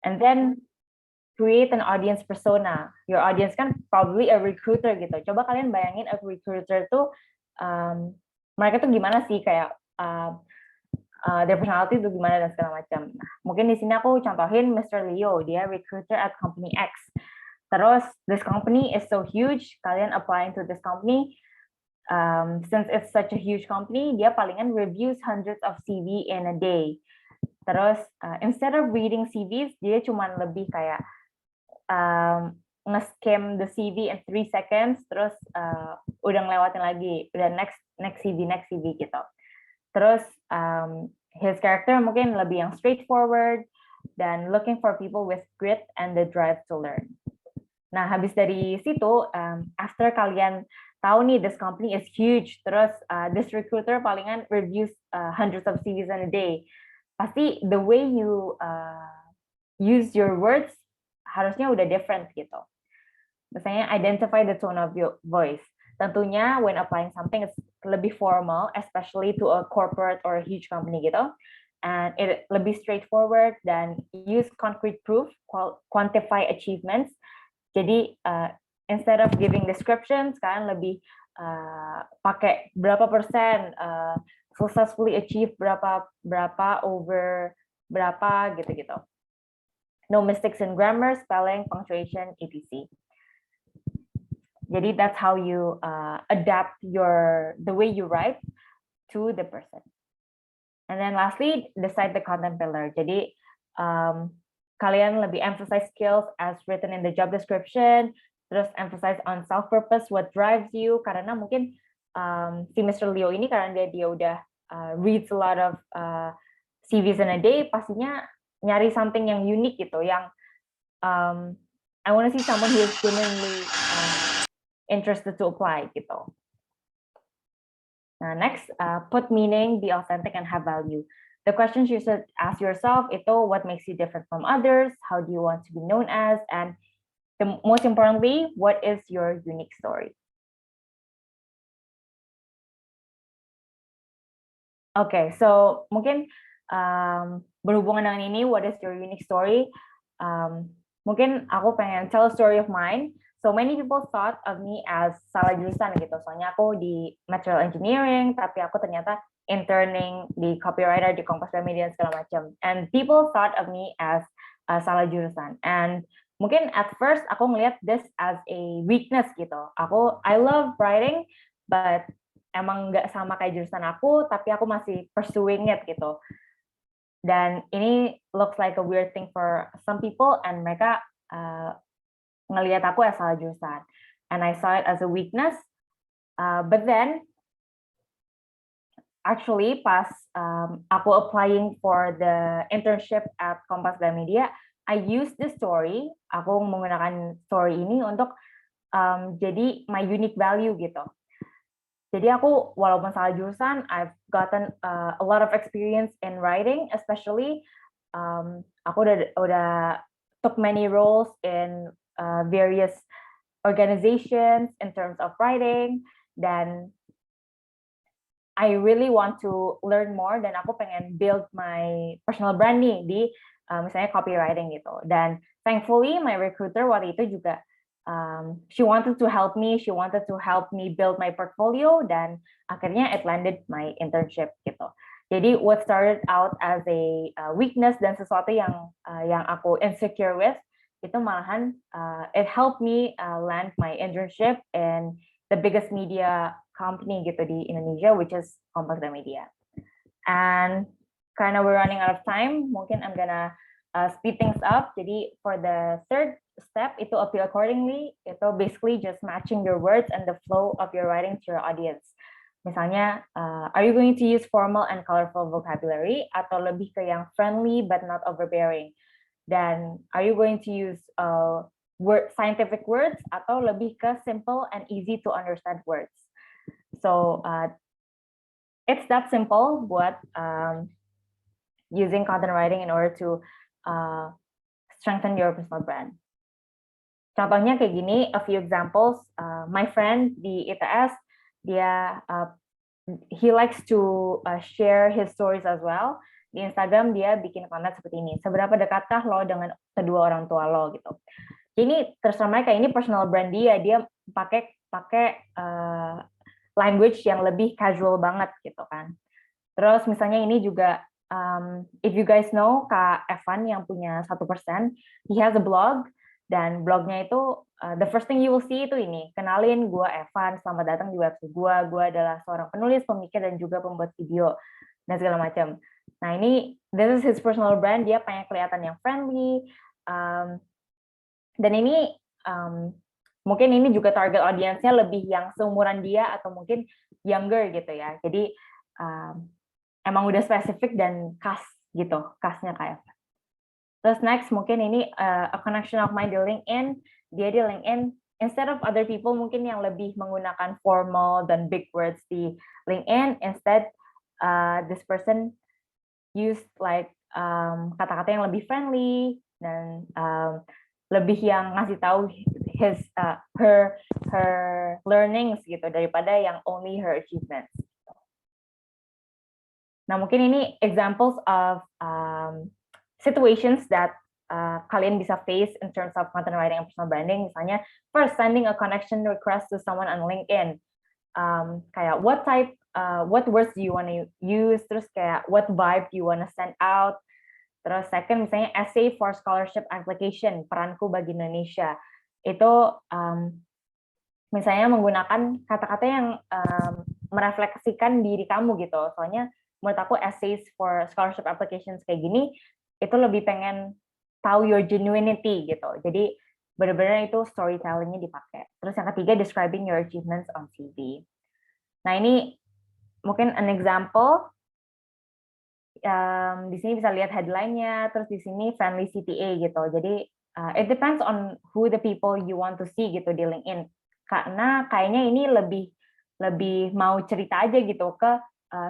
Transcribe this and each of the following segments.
And then create an audience persona. Your audience kan probably a recruiter gitu. Coba kalian bayangin a recruiter tuh mereka tuh gimana sih, kayak their personality tuh gimana dan segala macam. Nah, mungkin di sini aku contohin Mr. Leo, dia recruiter at company X. Terus this company is so huge, kalian applying to this company. Since it's such a huge company, dia palingan reviews hundreds of CV in a day. Terus instead of reading CVs, dia cuma lebih kayak nge-skim the CV in 3 seconds, terus udah ngelewatin lagi, udah next CV gitu. Terus his character mungkin lebih yang straightforward dan looking for people with grit and the drive to learn. Nah, habis dari situ, after kalian tahu nih this company is huge, terus this recruiter palingan reviews hundreds of CVs in a day, pasti the way you use your words harusnya udah different gitu. Misalnya identify the tone of your voice. Tentunya when applying something it's lebih formal, especially to a corporate or a huge company gitu. And it lebih straightforward dan use concrete proof, quantify achievements. Jadi instead of giving descriptions, kalian lebih pakai berapa persen successfully achieve berapa over berapa gitu-gitu. No mistakes in grammar, spelling, punctuation, etc. Jadi that's how you adapt the way you write to the person. And then lastly, decide the content pillar. Jadi kalian lebih emphasize skills as written in the job description, terus emphasize on self-purpose, what drives you, karena mungkin si Mr. Leo ini karena dia udah reads a lot of CVs in a day, pastinya nyari something yang unique gitu, yang I want to see someone who is genuinely interested to apply gitu. Nah, next, put meaning, be authentic, and have value. The questions you should ask yourself itu what makes you different from others, how do you want to be known as, and most importantly, what is your unique story? Okay, so mungkin berhubungan dengan ini, what is your unique story? Mungkin aku pengen tell a story of mine. So many people thought of me as salah jurusan gitu. Soalnya aku di material engineering, tapi aku ternyata interning di copywriter di Kompas Gramedia segala macam. And people thought of me as salah jurusan. And mungkin at first aku ngeliat this as a weakness gitu. I love writing, but emang nggak sama kayak jurusan aku, tapi aku masih pursuing it gitu. Dan ini looks like a weird thing for some people, and mereka ngelihat aku as salah jurusan. And I saw it as a weakness. But then, actually pas aku applying for the internship at Kompas Gramedia, I used this story, aku menggunakan story ini untuk jadi my unique value gitu. Jadi aku walaupun salah jurusan, I've gotten a lot of experience in writing, especially aku udah took many roles in various organizations in terms of writing, dan I really want to learn more, dan aku pengen build my personal brand nih di misalnya copywriting gitu. Dan thankfully my recruiter waktu itu juga she wanted to help me build my portfolio, dan akhirnya it landed my internship gitu. Jadi what started out as a weakness dan sesuatu yang aku insecure with, itu malahan it helped me land my internship in the biggest media company gitu di Indonesia, which is Kompas Gramedia. And karena we're running out of time, mungkin I'm gonna speed things up. Jadi for the third step, itu appeal accordingly, itu basically just matching your words and the flow of your writing to your audience. Misalnya, are you going to use formal and colorful vocabulary, atau lebih ke yang friendly but not overbearing? Dan are you going to use scientific words, atau lebih ke simple and easy to understand words? So it's that simple buat using content writing in order to strengthen your personal brand. Contohnya kayak gini, a few examples. My friend di ITS, he likes to share his stories as well. di Instagram dia bikin konten seperti ini. Seberapa dekatkah lo dengan kedua orang tua lo gitu. Ini terserah mereka, ini personal brand dia pakai language yang lebih casual banget gitu kan. Terus misalnya ini juga if you guys know Kak Evan yang punya 1%, he has a blog, dan blognya itu the first thing you will see itu ini, kenalin gue Evan, selamat datang di website gue adalah seorang penulis, pemikir, dan juga pembuat video, dan segala macam. Nah ini, this is his personal brand, dia pengen kelihatan yang friendly, dan ini mungkin ini juga target audience-nya lebih yang seumuran dia atau mungkin younger gitu ya. Jadi emang udah spesifik dan khas gitu, khasnya kayak. Terus next mungkin ini a connection of mine di LinkedIn. Dia di LinkedIn, instead of other people mungkin yang lebih menggunakan formal dan big words di LinkedIn, instead this person used like kata-kata yang lebih friendly dan lebih yang ngasih tahu her learnings gitu daripada yang only her achievements. Nah mungkin ini examples of situations that kalian bisa face in terms of content writing and personal branding. Misalnya, first sending a connection request to someone on LinkedIn. Kayak what words do you want to use? Terus kayak what vibe do you want to send out? Terus second misalnya essay for scholarship application, peranku bagi Indonesia. Itu misalnya menggunakan kata-kata yang merefleksikan diri kamu gitu. Soalnya menurut aku essays for scholarship applications kayak gini itu lebih pengen tahu your genuinity gitu. Jadi benar-benar itu storytelling-nya dipakai. Terus yang ketiga, describing your achievements on CV. Nah ini mungkin an example. Di sini bisa lihat headline-nya, terus di sini friendly CTA gitu. Jadi it depends on who the people you want to see gitu di LinkedIn. Karena kayaknya ini lebih mau cerita aja gitu ke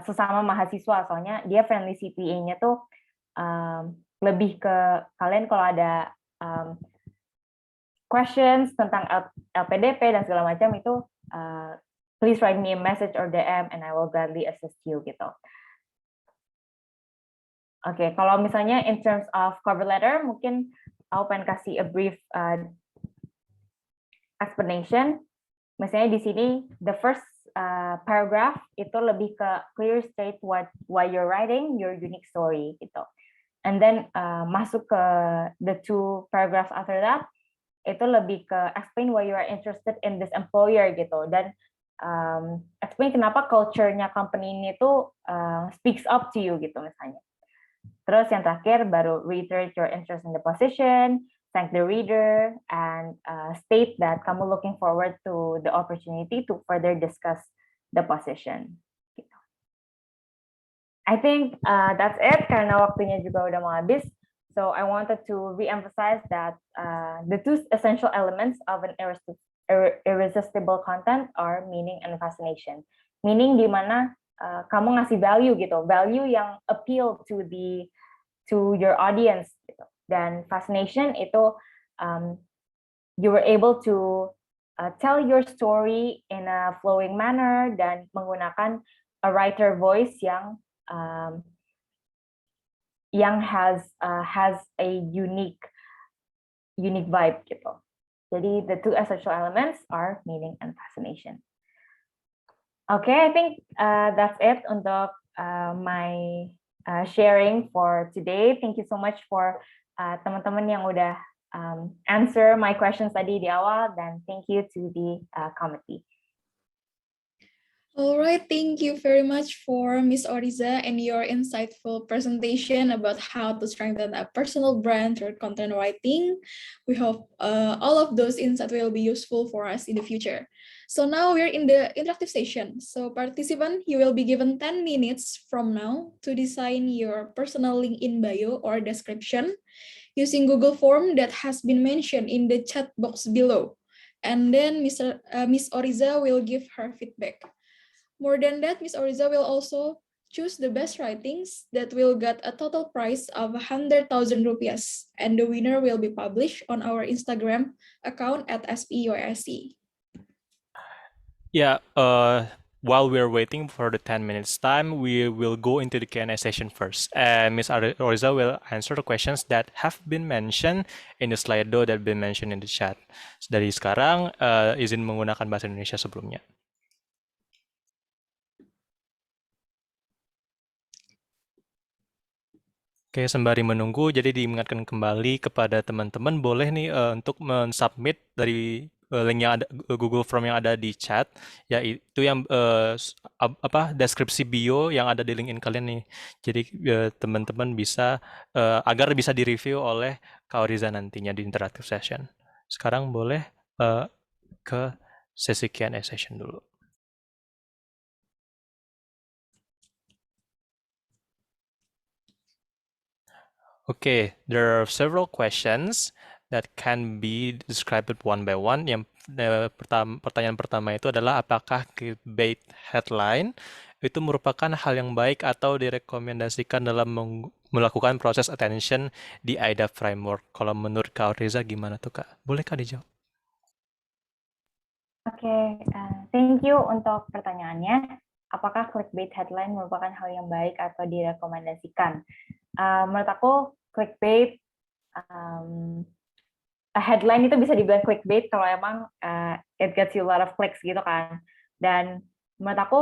sesama mahasiswa. Soalnya dia friendly CTA-nya tuh lebih ke kalian kalau ada questions tentang LPDP dan segala macam itu please write me a message or DM and I will gladly assist you gitu. Oke, kalau misalnya in terms of cover letter mungkin aku pengen kasih a brief explanation. Misalnya di sini the first paragraph itu lebih ke clear state why you're writing your unique story gitu. And then masuk ke the two paragraphs after that, itu lebih ke explain why you are interested in this employer gitu. Dan explain kenapa culture-nya company ini tuh speaks up to you gitu misalnya. Terus yang terakhir baru reiterate your interest in the position, thank the reader, and state that kamu looking forward to the opportunity to further discuss the position. I think that's it karena waktunya juga udah mau habis. So I wanted to re-emphasize that the two essential elements of an irresistible content are meaning and fascination. Meaning di mana kamu ngasih value gitu, value yang appeal to your audience gitu. Dan fascination itu you were able to tell your story in a flowing manner dan menggunakan a writer voice yang has a unique vibe gitu. Jadi the two essential elements are meaning and fascination. Okay, I think that's it untuk my sharing for today. Thank you so much for teman-teman yang udah answer my questions tadi di awal, dan thank you to the committee. All right, thank you very much for Ms. Oriza and your insightful presentation about how to strengthen a personal brand through content writing. We hope all of those insights will be useful for us in the future. So now we're in the interactive session. So participant, you will be given 10 minutes from now to design your personal LinkedIn bio or description using Google form that has been mentioned in the chat box below. And then Ms. Oriza will give her feedback. More than that, Ms. Oriza will also choose the best writings that will get a total prize of 100,000 rupiahs, and the winner will be published on our Instagram account at SPUSC. Yeah, while we're waiting for the 10 minutes time, we will go into the Q&A session first. And Ms. Oriza will answer the questions that have been mentioned in the Slido that been mentioned in the chat. Dari sekarang, izin menggunakan bahasa Indonesia sebelumnya. Oke, sembari menunggu, jadi diingatkan kembali kepada teman-teman, boleh nih untuk mensubmit dari link yang ada Google Form yang ada di chat, yaitu yang deskripsi bio yang ada di LinkedIn kalian nih. Jadi teman-teman bisa agar bisa direview oleh Kak Oriza nantinya di interactive session. Sekarang boleh ke sesi Q&A session dulu. Okay, there are several questions that can be described one by one. Yang pertanyaan pertama itu adalah apakah clickbait headline itu merupakan hal yang baik atau direkomendasikan dalam melakukan proses attention di AIDA framework. Kalau menurut Kak Reza gimana tuh Kak? Boleh Kak dijawab? Oke, thank you untuk pertanyaannya. Apakah clickbait headline merupakan hal yang baik atau direkomendasikan? Menurut aku clickbait, a headline itu bisa dibilang clickbait kalau emang it gets you a lot of clicks gitu kan. Dan menurut aku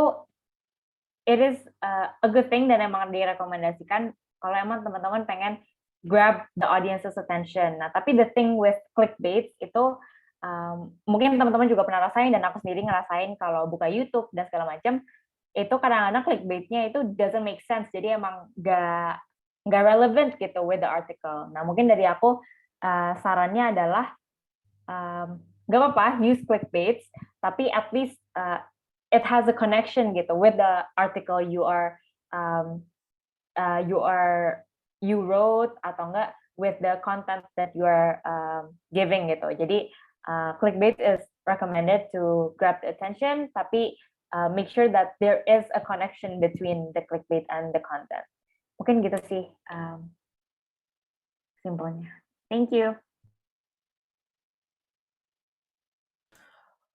it is a good thing dan emang direkomendasikan kalau emang teman-teman pengen grab the audience's attention. Nah, tapi the thing with clickbait itu mungkin teman-teman juga pernah rasain dan aku sendiri ngerasain kalau buka YouTube dan segala macam, itu kadang-kadang clickbait-nya itu doesn't make sense. Jadi emang nggak relevant gitu with the article. Nah, mungkin dari aku sarannya adalah nggak apa-apa use clickbaits, tapi at least it has a connection gitu with the article you wrote atau enggak with the content that you are giving gitu. Jadi clickbait is recommended to grab the attention, tapi make sure that there is a connection between the clickbait and the content. Mungkin gitu sih simpelnya. Thank you.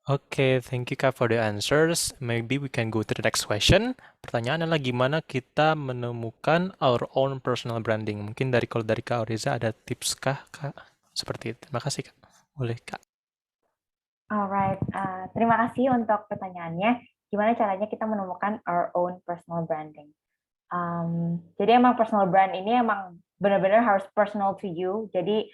Okay, thank you Kak for the answers. Maybe we can go to the next question. Pertanyaan adalah gimana kita menemukan our own personal branding. Mungkin kalau dari Kak Oriza ada tips kah Kak? Seperti itu. Terima kasih Kak. Boleh Kak. Alright, terima kasih untuk pertanyaannya. Gimana caranya kita menemukan our own personal branding? Jadi emang personal brand ini emang benar-benar harus personal to you. Jadi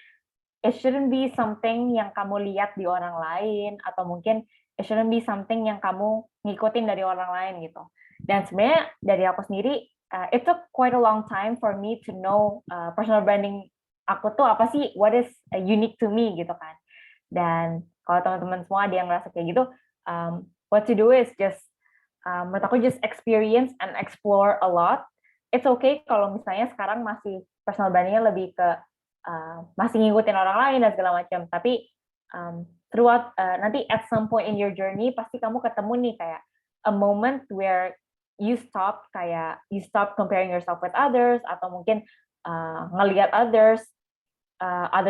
it shouldn't be something yang kamu lihat di orang lain, atau mungkin it shouldn't be something yang kamu ngikutin dari orang lain gitu. Dan sebenarnya dari aku sendiri, it took quite a long time for me to know personal branding aku tuh apa sih, what is unique to me gitu kan. Dan kalau teman-teman semua ada yang ngerasa kayak gitu, what to do is just, menurut aku just experience and explore a lot. It's okay kalau misalnya sekarang masih personal brandingnya lebih ke masih ngikutin orang lain dan segala macam, tapi throughout nanti at some point in your journey pasti kamu ketemu nih kayak a moment where you stop comparing yourself with others, atau mungkin ngelihat others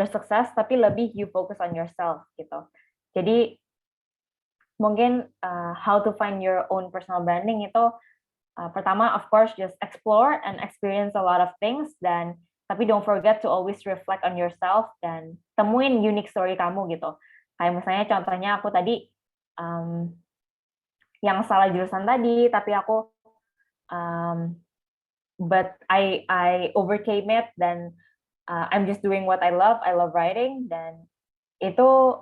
success, tapi lebih you focus on yourself gitu. Jadi mungkin how to find your own personal branding itu pertama of course just explore and experience a lot of things, dan tapi don't forget to always reflect on yourself dan temuin unique story kamu gitu. Kayak misalnya contohnya aku tadi yang salah jurusan tadi, tapi aku but I overcame it, dan I'm just doing what I love writing, dan itu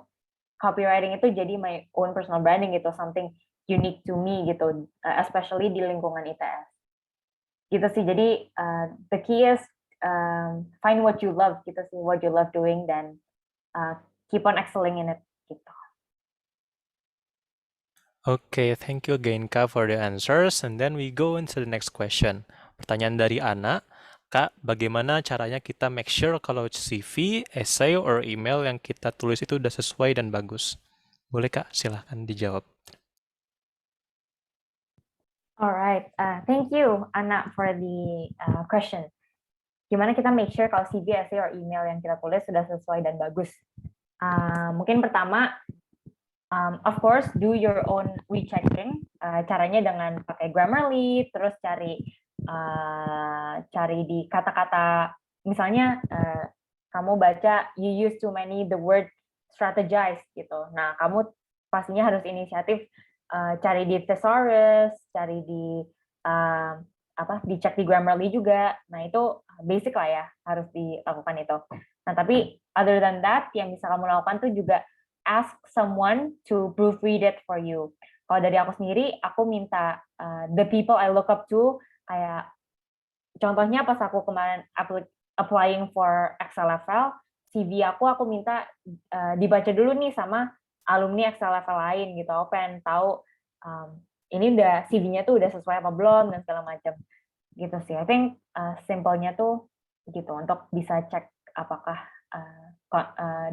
copywriting itu jadi my own personal branding gitu, something unique to me gitu, especially di lingkungan ITS. Gitu sih, jadi the key is find what you love gitu sih, what you love doing, dan keep on excelling in it gitu. Okay, thank you again Kak for the answers, and then we go into the next question. Pertanyaan dari Ana, Kak, bagaimana caranya kita make sure kalau CV, essay, or email yang kita tulis itu udah sesuai dan bagus? Boleh Kak, silahkan dijawab. Alright, thank you Ana for the question. Gimana kita make sure kalau CV, essay, or email yang kita tulis sudah sesuai dan bagus? Mungkin pertama, Of course, do your own rechecking. Caranya dengan pakai Grammarly, terus cari di kata-kata, misalnya kamu baca you use too many the word strategize gitu. Nah, kamu pastinya harus inisiatif cari di thesaurus, cari di dicek di Grammarly juga. Nah, itu basic lah ya, harus dilakukan itu. Nah, tapi other than that, yang bisa kamu lakukan tuh juga ask someone to proofread it for you. Kalau dari aku sendiri, aku minta the people I look up to, kayak contohnya pas aku kemarin applying for XLFL, CV aku minta dibaca dulu nih sama alumni XLFL lain gitu. Aku pengen tahu ini udah CV-nya tuh udah sesuai apa belum dan segala macam gitu sih. I think simpelnya tuh gitu untuk bisa cek apakah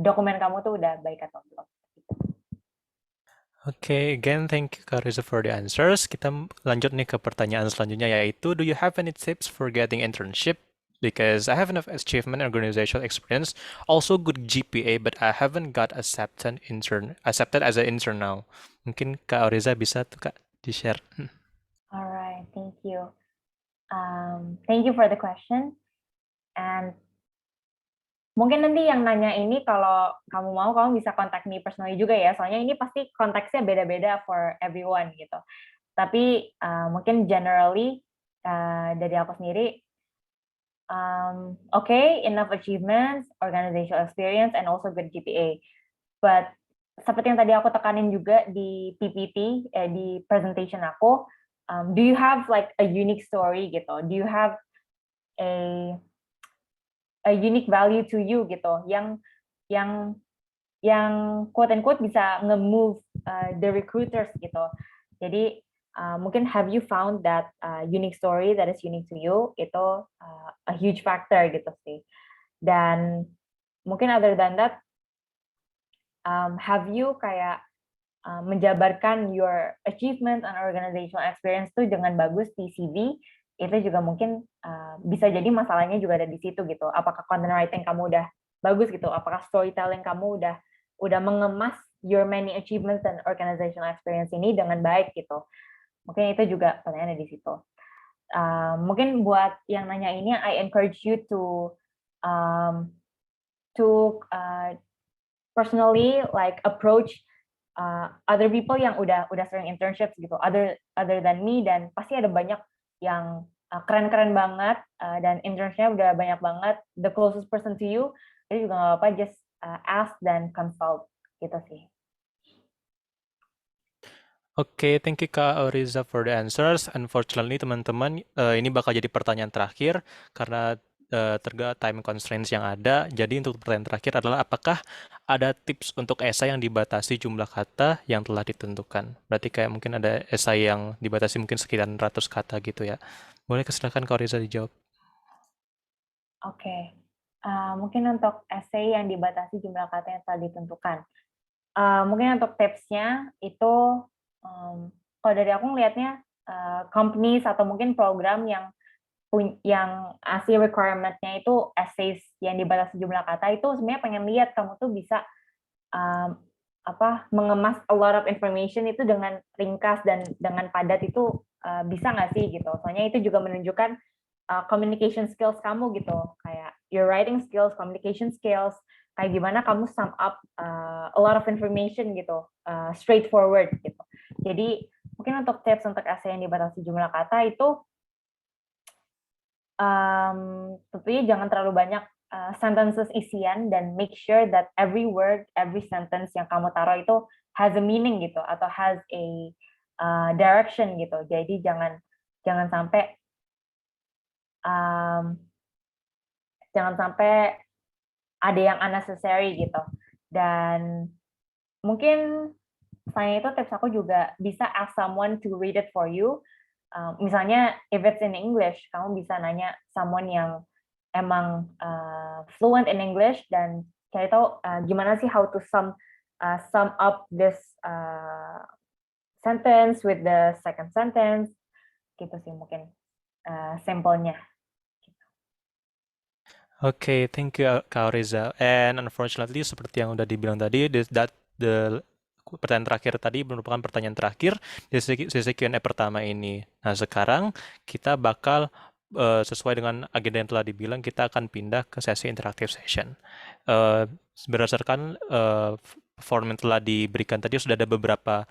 dokumen kamu tuh udah baik atau belum. Okay, again, thank you Kak Riza for the answers. Kita lanjut nih ke pertanyaan selanjutnya, yaitu, do you have any tips for getting internship? Because I have enough achievement and organizational experience, also good GPA, but I haven't got accepted as an intern now. Mungkin Kak Riza bisa tuh Kak di-share. Alright, thank you. Thank you for the question. And mungkin nanti yang nanya ini kalau kamu mau, kamu bisa contact me personally juga ya. Soalnya ini pasti konteksnya beda-beda for everyone gitu. Tapi mungkin generally dari aku sendiri, okay, enough achievements, organizational experience, and also good GPA. But seperti yang tadi aku tekanin juga di PPT, di presentation aku, do you have like a unique story gitu? Do you have a unique value to you gitu, yang quote unquote bisa nge-move the recruiters gitu. Jadi mungkin have you found that unique story that is unique to you, itu a huge factor gitu sih. Dan mungkin other than that, have you kayak menjabarkan your achievement and organizational experience tuh dengan bagus di CV, itu juga mungkin bisa jadi masalahnya juga ada di situ gitu. Apakah content writing kamu udah bagus gitu? Apakah storytelling kamu udah mengemas your many achievements and organizational experience ini dengan baik gitu? Mungkin itu juga pertanyaannya di situ. Mungkin buat yang nanya ini, I encourage you to personally like approach other people yang udah sering internships gitu, other than me, dan pasti ada banyak yang keren-keren banget dan internshipnya udah banyak banget. The closest person to you, itu juga nggak apa-apa, just ask dan consult gitu sih. Oke, thank you Kak Riza for the answers. Unfortunately, teman-teman, ini bakal jadi pertanyaan terakhir karena terga time constraints yang ada. Jadi untuk pertanyaan terakhir adalah, apakah ada tips untuk esai yang dibatasi jumlah kata yang telah ditentukan? Berarti kayak mungkin ada esai yang dibatasi mungkin sekian ratus kata gitu ya. Boleh silakan Kak Riza dijawab. Oke. Mungkin untuk essay yang dibatasi jumlah kata yang telah ditentukan. Mungkin untuk tipsnya itu, kalau dari aku ngelihatnya, companies atau mungkin program yang asli requirement-nya itu essays yang dibatasi jumlah kata, itu sebenarnya pengen lihat kamu tuh bisa mengemas a lot of information itu dengan ringkas dan dengan padat, itu bisa nggak sih gitu. Soalnya itu juga menunjukkan communication skills kamu gitu, kayak your writing skills, communication skills, kayak gimana kamu sum up a lot of information gitu, straightforward gitu. Jadi mungkin untuk tips untuk essay yang dibatasi jumlah kata itu, tentunya jangan terlalu banyak sentences isian, dan make sure that every word, every sentence yang kamu taruh itu has a meaning gitu, atau has a direction gitu. Jadi jangan sampai ada yang unnecessary gitu. Dan mungkin selain itu, tips aku juga bisa ask someone to read it for you. Misalnya if it's in English, kamu bisa nanya someone yang emang fluent in English dan cari tahu gimana sih how to sum up this sentence with the second sentence gitu sih mungkin sampelnya. Okay, thank you Kak Reza. And unfortunately, seperti yang udah dibilang tadi, the pertanyaan terakhir tadi merupakan pertanyaan terakhir di sesi Q&A pertama ini. Nah, sekarang kita bakal sesuai dengan agenda yang telah dibilang, kita akan pindah ke sesi interactive session. Berdasarkan form yang telah diberikan tadi, sudah ada beberapa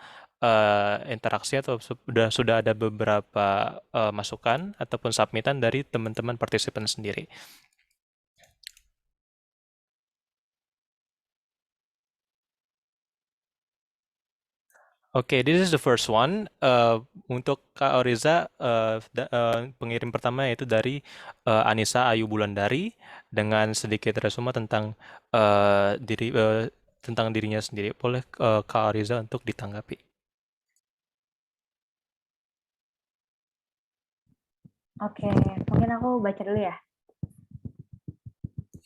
interaksi atau sudah ada beberapa masukan ataupun submitan dari teman-teman partisipan sendiri. Oke, this is the first one. Untuk Kak Oriza, pengirim pertama yaitu dari Anissa Ayu Bulandari dengan sedikit resume tentang tentang dirinya sendiri. Boleh Kak Oriza untuk ditanggapi. Oke, mungkin aku baca dulu ya.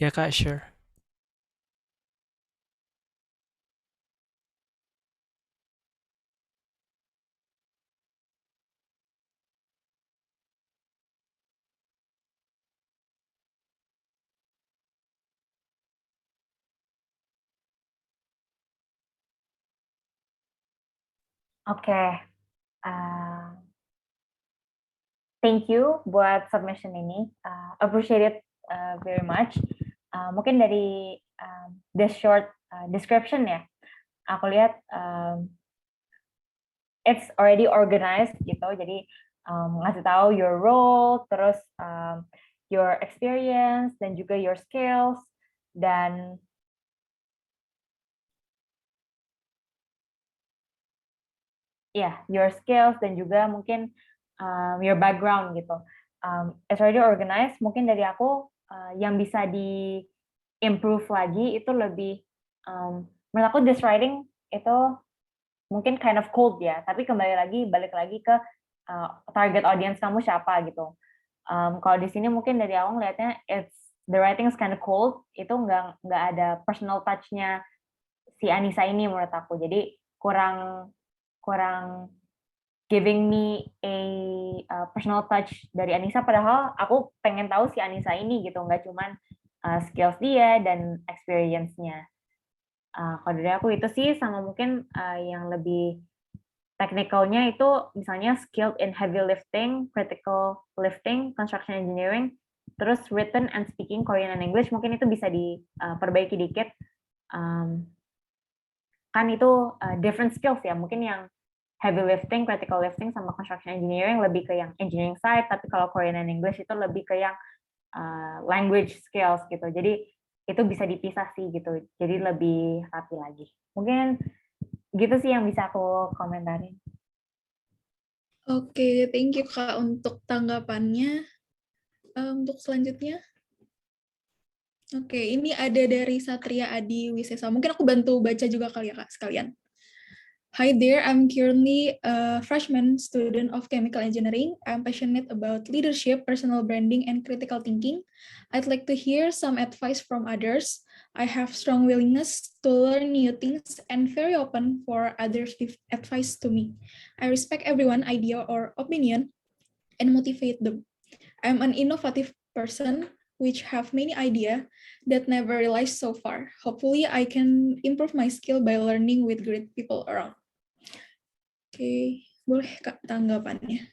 Ya Kak, sure. Oke, thank you buat submission ini. Appreciate it very much. Mungkin dari the short description ya, aku lihat it's already organized gitu. Jadi ngasih tahu your role, terus your experience dan juga your skills dan your skills dan juga mungkin your background gitu. It's already organized. Mungkin dari aku yang bisa di improve lagi itu lebih menurut aku this writing itu mungkin kind of cold ya. Tapi balik lagi ke target audience kamu siapa gitu. Kalau di sini mungkin dari awal ngelihatnya the writing is kind of cold. Itu nggak ada personal touch-nya si Anissa ini menurut aku. Jadi kurang giving me a personal touch dari Anissa, padahal aku pengen tahu si Anissa ini gitu, nggak cuman skills dia dan experience-nya. Kalau dari aku itu sih, sama mungkin yang lebih technical-nya itu misalnya skilled in heavy lifting, critical lifting, construction engineering, terus written and speaking Korean and English, mungkin itu bisa diperbaiki dikit. Kan itu different skills ya, mungkin yang heavy lifting, critical lifting, sama construction engineering lebih ke yang engineering side, tapi kalau Korean and English itu lebih ke yang language skills gitu. Jadi itu bisa dipisah sih gitu. Jadi lebih rapi lagi. Mungkin gitu sih yang bisa aku komentarin. Oke, thank you Kak untuk tanggapannya. Untuk selanjutnya. Oke, ini ada dari Satria Adi Wisesa. Mungkin aku bantu baca juga kali ya Kak sekalian. Hi there, I'm currently a freshman student of chemical engineering. I'm passionate about leadership, personal branding, and critical thinking. I'd like to hear some advice from others. I have strong willingness to learn new things and very open for others to give advice to me. I respect everyone's idea or opinion and motivate them. I'm an innovative person which have many ideas that never realized so far. Hopefully, I can improve my skill by learning with great people around. Oke, boleh Kak tanggapannya.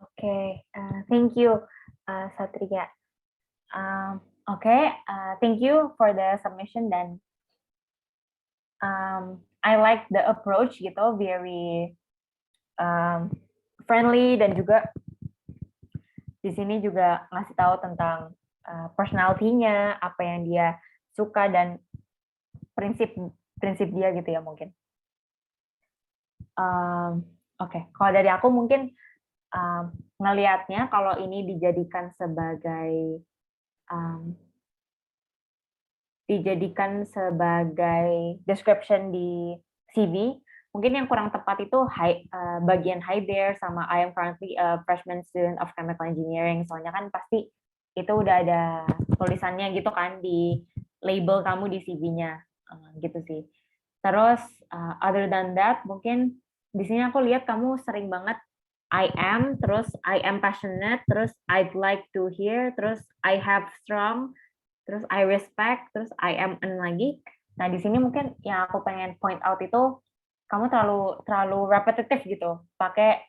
Oke, thank you Satria. Thank you for the submission dan I like the approach gitu, very friendly dan juga di sini juga ngasih tahu tentang personality-nya, apa yang dia suka dan prinsip dia gitu ya mungkin. Kalau dari aku mungkin ngelihatnya kalau ini dijadikan sebagai description di CV, mungkin yang kurang tepat itu bagian hi there sama I am currently a freshman student of chemical engineering. Soalnya kan pasti itu udah ada tulisannya gitu kan di label kamu di CV-nya gitu sih. Terus other than that, mungkin di sini aku lihat kamu sering banget I am, terus I am passionate, terus I'd like to hear, terus I have strong, terus I respect, terus I am lagi. Nah, di sini mungkin yang aku pengen point out itu kamu terlalu repetitif gitu, pakai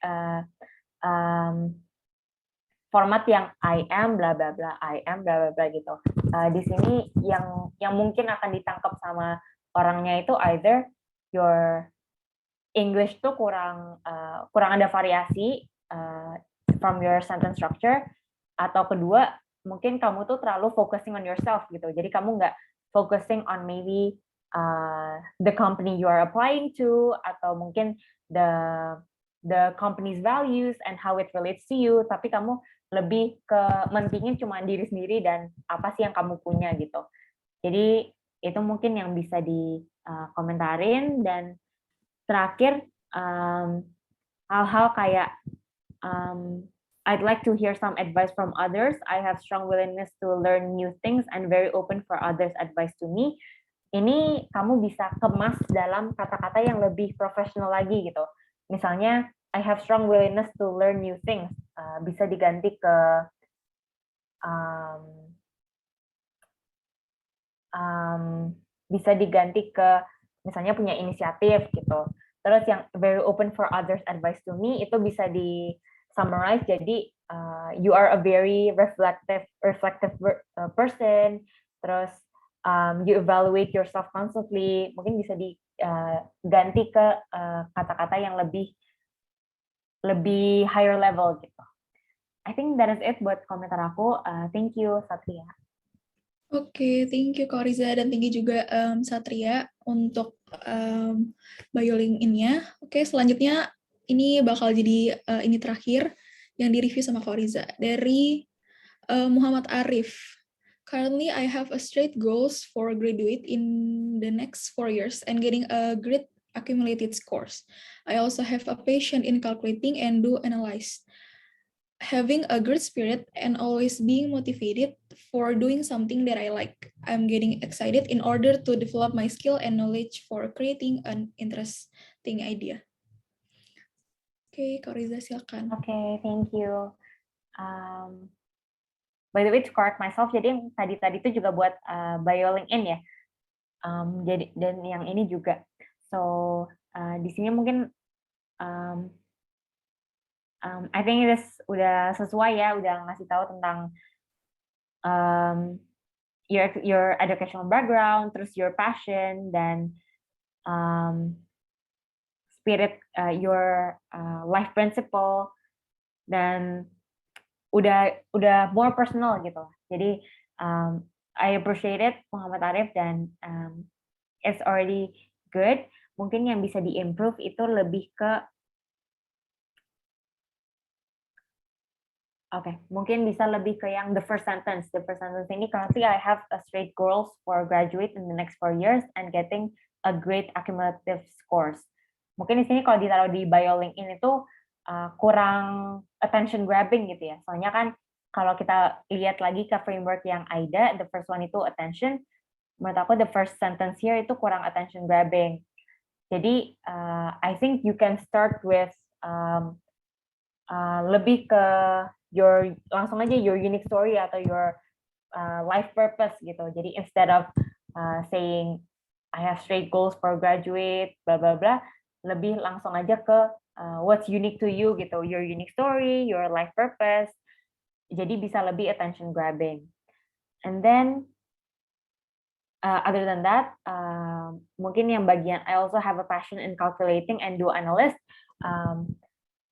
format yang I am bla bla bla, I am bla bla bla gitu. Di sini yang mungkin akan ditangkap sama orangnya itu either your English tuh kurang ada variasi from your sentence structure, atau kedua mungkin kamu tuh terlalu focusing on yourself gitu. Jadi kamu nggak focusing on maybe the company you are applying to, atau mungkin the company's values and how it relates to you, tapi kamu lebih ke mentingin cuma diri sendiri dan apa sih yang kamu punya gitu. Jadi itu mungkin yang bisa dikomentarin. Dan terakhir hal-hal kayak I'd like to hear some advice from others. I have strong willingness to learn new things and very open for others' advice to me. Ini kamu bisa kemas dalam kata-kata yang lebih profesional lagi gitu. Misalnya, I have strong willingness to learn new things. Bisa diganti ke misalnya punya inisiatif gitu. Terus yang very open for others' advice to me itu bisa di summarize jadi you are a very reflective person. Terus you evaluate yourself constantly. Mungkin bisa diganti ke kata-kata yang lebih higher level gitu. I think that is it buat komentar aku. Thank you, Satria. Oke, thank you Kak Riza, dan thank you juga Satria untuk bio LinkedIn-nya. Oke, selanjutnya ini bakal jadi ini terakhir yang di-review sama Kak Riza dari Muhammad Arif. Currently, I have a straight goals for graduate in the next 4 years and getting a great accumulated scores. I also have a passion in calculating and do analyze. Having a good spirit and always being motivated for doing something that I like. I'm getting excited in order to develop my skill and knowledge for creating an interesting idea. Oke, Kak Riza silakan. Oke, thank you. By the way, to correct myself, jadi yang tadi itu juga buat bio LinkedIn ya. Jadi dan yang ini juga. So di sini mungkin I think this udah sesuai ya, udah ngasih tahu tentang your educational background, terus your passion, dan spirit, your life principle, dan udah more personal gitu. Jadi I appreciate it, Muhammad Arif, dan it's already good. Mungkin yang bisa di-improve itu lebih ke mungkin bisa lebih ke yang the first sentence. The first sentence ini, currently I have a straight goals for graduate in the next 4 years and getting a great accumulative scores. Mungkin di sini kalau ditaruh di bio LinkedIn itu kurang attention grabbing gitu ya. Soalnya kan kalau kita lihat lagi ke framework yang AIDA, the first one itu attention. Menurut aku the first sentence here itu kurang attention grabbing. Jadi I think you can start with lebih ke langsung aja your unique story atau your life purpose gitu. Jadi instead of saying I have straight goals for graduate bla bla bla, lebih langsung aja ke what's unique to you gitu, your unique story, your life purpose. Jadi bisa lebih attention grabbing. And then other than that, mungkin yang bagian I also have a passion in calculating and do analyst.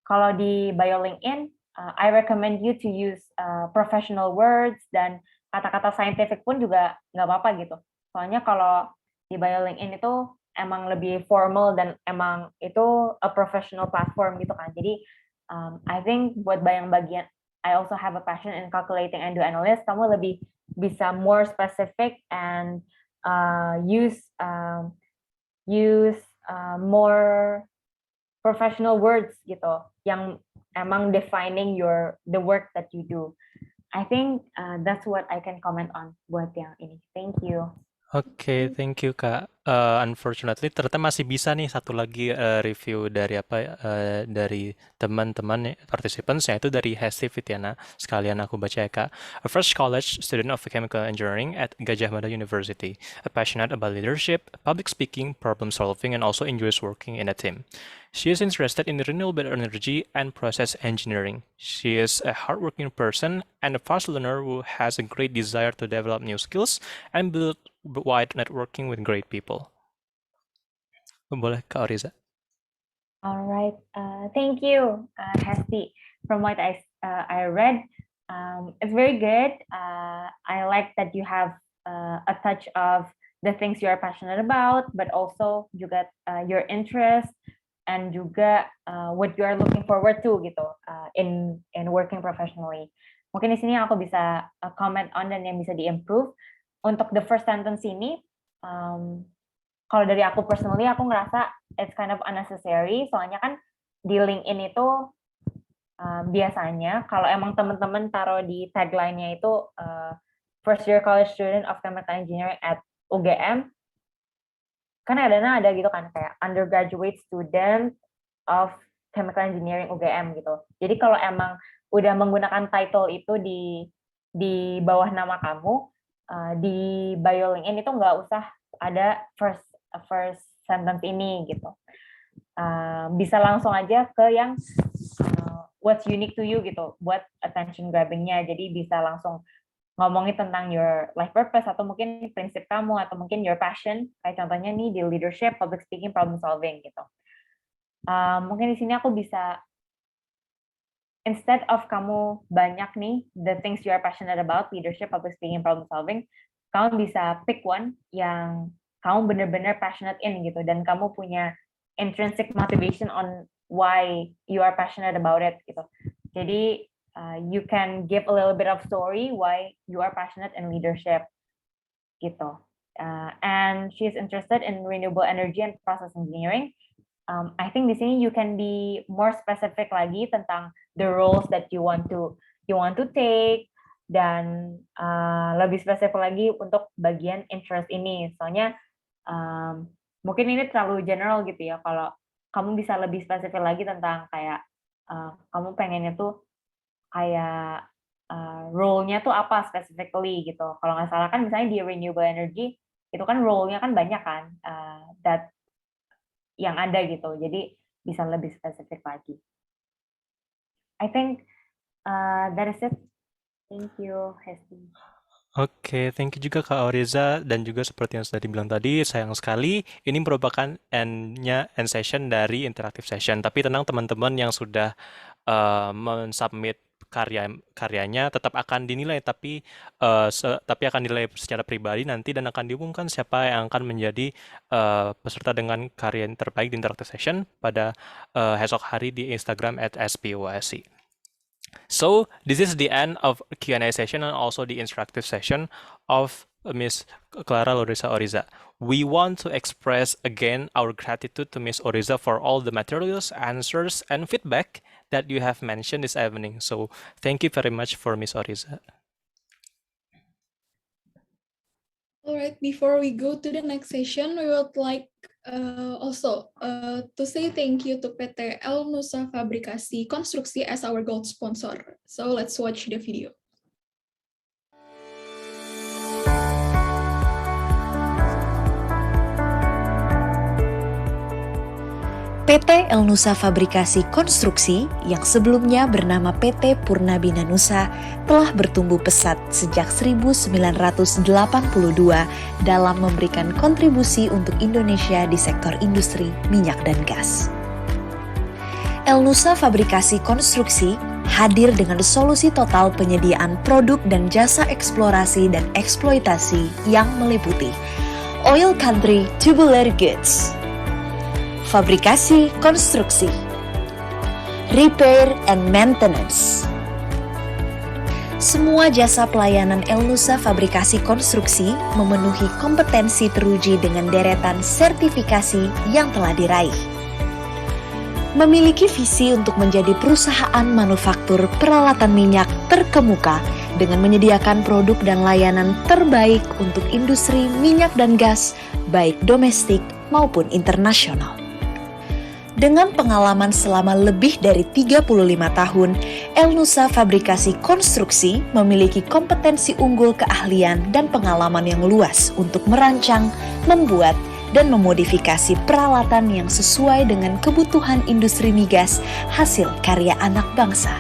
Kalau di bio LinkedIn, I recommend you to use professional words, dan kata-kata scientific pun juga nggak apa-apa gitu. Soalnya kalau di bio LinkedIn itu emang lebih formal dan emang itu a professional platform gitu kan. Jadi I think buat bagian I also have a passion in calculating and do analysis, kamu lebih bisa more specific and use more professional words gitu yang emang defining the work that you do. I think that's what I can comment on buat yang ini. Thank you. Oke, thank you Kak. Unfortunately, ternyata masih bisa nih satu lagi review dari dari teman-teman participants, yaitu dari Hesti Fitiana. Sekalian aku baca ya Kak. A fresh college student of chemical engineering at Gajah Mada University, passionate about leadership, public speaking, problem solving, and also enjoys working in a team. She is interested in renewable energy and process engineering. She is a hardworking person and a fast learner who has a great desire to develop new skills and build wide networking with great people. Boleh Kak Oriza? All right, thank you, Hesti. From what I read, it's very good. I like that you have a touch of the things you are passionate about, but also juga your interest and juga what you are looking forward to gitu in working professionally. Mungkin di sini aku bisa comment on dan yang bisa di-improve. Untuk the first sentence ini, kalau dari aku personally, aku ngerasa it's kind of unnecessary, soalnya kan di LinkedIn itu biasanya kalau emang teman-teman taruh di tagline-nya itu first year college student of chemical engineering at UGM, kan ada gitu kan, kayak undergraduate student of chemical engineering UGM gitu. Jadi kalau emang udah menggunakan title itu di bawah nama kamu, di bio LinkedIn itu nggak usah ada first sentence ini gitu. Bisa langsung aja ke yang what's unique to you gitu, buat attention grabbing-nya. Jadi bisa langsung ngomongin tentang your life purpose atau mungkin prinsip kamu atau mungkin your passion, kayak contohnya nih di leadership, public speaking, problem solving gitu. Mungkin di sini aku bisa, instead of kamu banyak nih the things you are passionate about, leadership, public speaking, problem solving, kamu bisa pick one yang kamu benar-benar passionate in gitu, dan kamu punya intrinsic motivation on why you are passionate about it gitu. Jadi you can give a little bit of story why you are passionate in leadership gitu. And she is interested in renewable energy and process engineering. I think di sini you can be more specific lagi tentang the roles that you want to take, dan lebih spesifik lagi untuk bagian interest ini. Soalnya mungkin ini terlalu general gitu ya. Kalau kamu bisa lebih spesifik lagi tentang kayak kamu pengennya tuh kayak role-nya tuh apa specifically gitu. Kalau nggak salah kan misalnya di renewable energy itu kan role-nya kan banyak kan that yang ada gitu. Jadi bisa lebih spesifik lagi. I think that is it. Thank you, Hesti. Oke, thank you juga Kak Oriza, dan juga seperti yang sudah dibilang tadi, sayang sekali ini merupakan end session dari interactive session. Tapi tenang teman-teman yang sudah mensubmit karyanya tetap akan dinilai, tapi akan dinilai secara pribadi nanti, dan akan diumumkan siapa yang akan menjadi peserta dengan karya yang terbaik di interactive session pada esok hari di Instagram @spwasi. So this is the end of Q&A session and also the interactive session of Miss Clara Lorisa Oriza. We want to express again our gratitude to Miss Oriza for all the materials, answers, and feedback that you have mentioned this evening. So thank you very much for Miss Oriza. All right, before we go to the next session, we would like also to say thank you to PT Elnusa Fabrikasi Konstruksi as our gold sponsor. So let's watch the video. PT Elnusa Fabrikasi Konstruksi yang sebelumnya bernama PT Purnabina Nusa telah bertumbuh pesat sejak 1982 dalam memberikan kontribusi untuk Indonesia di sektor industri minyak dan gas. Elnusa Fabrikasi Konstruksi hadir dengan solusi total penyediaan produk dan jasa eksplorasi dan eksploitasi yang meliputi oil country tubular goods, fabrikasi konstruksi, repair and maintenance. Semua jasa pelayanan Elnusa Fabrikasi Konstruksi memenuhi kompetensi teruji dengan deretan sertifikasi yang telah diraih. Memiliki visi untuk menjadi perusahaan manufaktur peralatan minyak terkemuka dengan menyediakan produk dan layanan terbaik untuk industri minyak dan gas, baik domestik maupun internasional. Dengan pengalaman selama lebih dari 35 tahun, Elnusa Fabrikasi Konstruksi memiliki kompetensi unggul, keahlian, dan pengalaman yang luas untuk merancang, membuat, dan memodifikasi peralatan yang sesuai dengan kebutuhan industri migas hasil karya anak bangsa.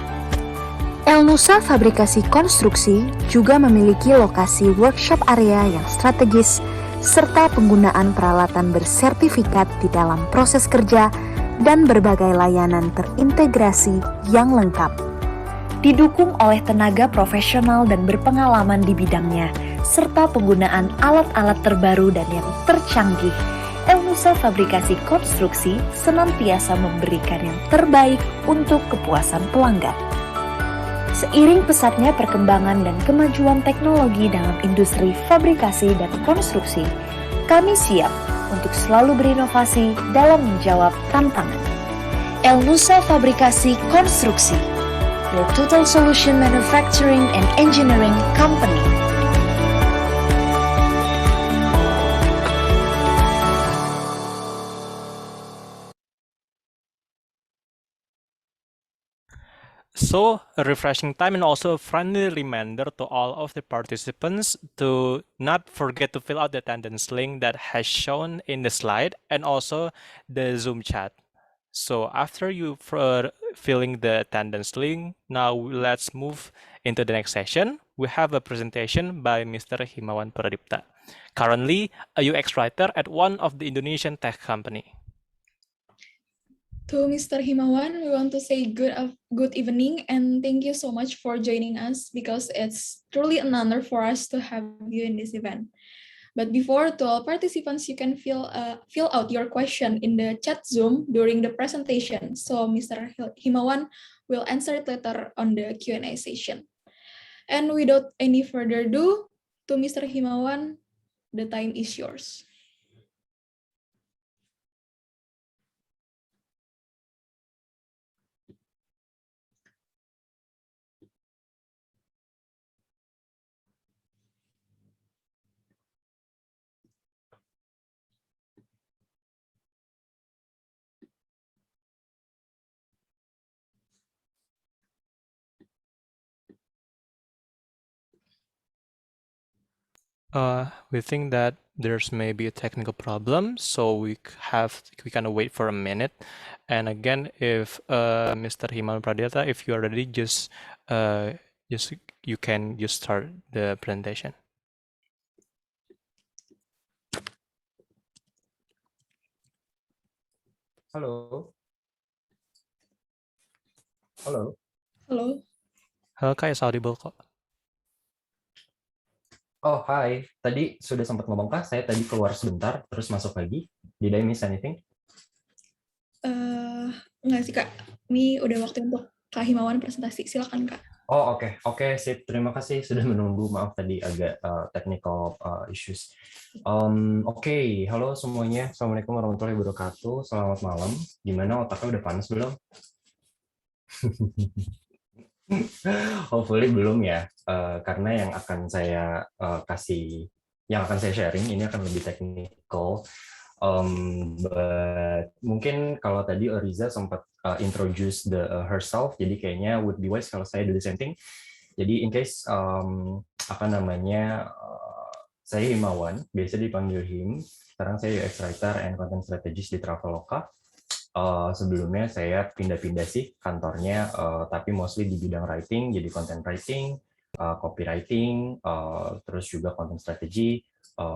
Elnusa Fabrikasi Konstruksi juga memiliki lokasi workshop area yang strategis serta penggunaan peralatan bersertifikat di dalam proses kerja dan berbagai layanan terintegrasi yang lengkap. Didukung oleh tenaga profesional dan berpengalaman di bidangnya, serta penggunaan alat-alat terbaru dan yang tercanggih, Elnusa Fabrikasi Konstruksi senantiasa memberikan yang terbaik untuk kepuasan pelanggan. Seiring pesatnya perkembangan dan kemajuan teknologi dalam industri fabrikasi dan konstruksi, kami siap untuk selalu berinovasi dalam menjawab tantangan. Elnusa Fabrikasi Konstruksi, your total solution manufacturing and engineering company. So, a refreshing time and also a friendly reminder to all of the participants to not forget to fill out the attendance link that has shown in the slide and also the Zoom chat. So, after you filling the attendance link, now let's move into the next session. We have a presentation by Mr. Himawan Pradipta, currently a UX writer at one of the Indonesian tech company. To Mr. Himawan, we want to say good evening and thank you so much for joining us because it's truly an honor for us to have you in this event. But before, to all participants, you can fill out your question in the chat Zoom during the presentation. So Mr. Himawan will answer it later on the Q&A session. And without any further ado, to Mr. Himawan, the time is yours. We think that there's maybe a technical problem, so we kind of wait for a minute. And again, if Mr. Himawan Pradipta, if you are ready, you can just start the presentation. Halo. Halo. Halo. Halo, Kak, audible kok. Oh, hai. Tadi sudah sempat ngomong Kak, saya tadi keluar sebentar, terus masuk lagi. Did I miss anything? Enggak sih, Kak. Ini udah waktu untuk Kak Himawan presentasi. Silakan, Kak. Oh, oke, sip. Terima kasih sudah menunggu. Maaf tadi agak technical issues. Oke, halo semuanya. Assalamualaikum warahmatullahi wabarakatuh. Selamat malam. Gimana, otaknya udah panas belum? Hopefully belum ya, karena yang akan saya sharing ini akan lebih technical. But mungkin kalau tadi Oriza sempat introduce herself, jadi kayaknya would be wise kalau saya do the same thing. Jadi in case saya Himawan, biasa dipanggil Him. Sekarang saya UX writer and content strategist di Traveloka. Sebelumnya saya pindah-pindah sih kantornya, tapi mostly di bidang writing, jadi content writing, copywriting, terus juga content strategy,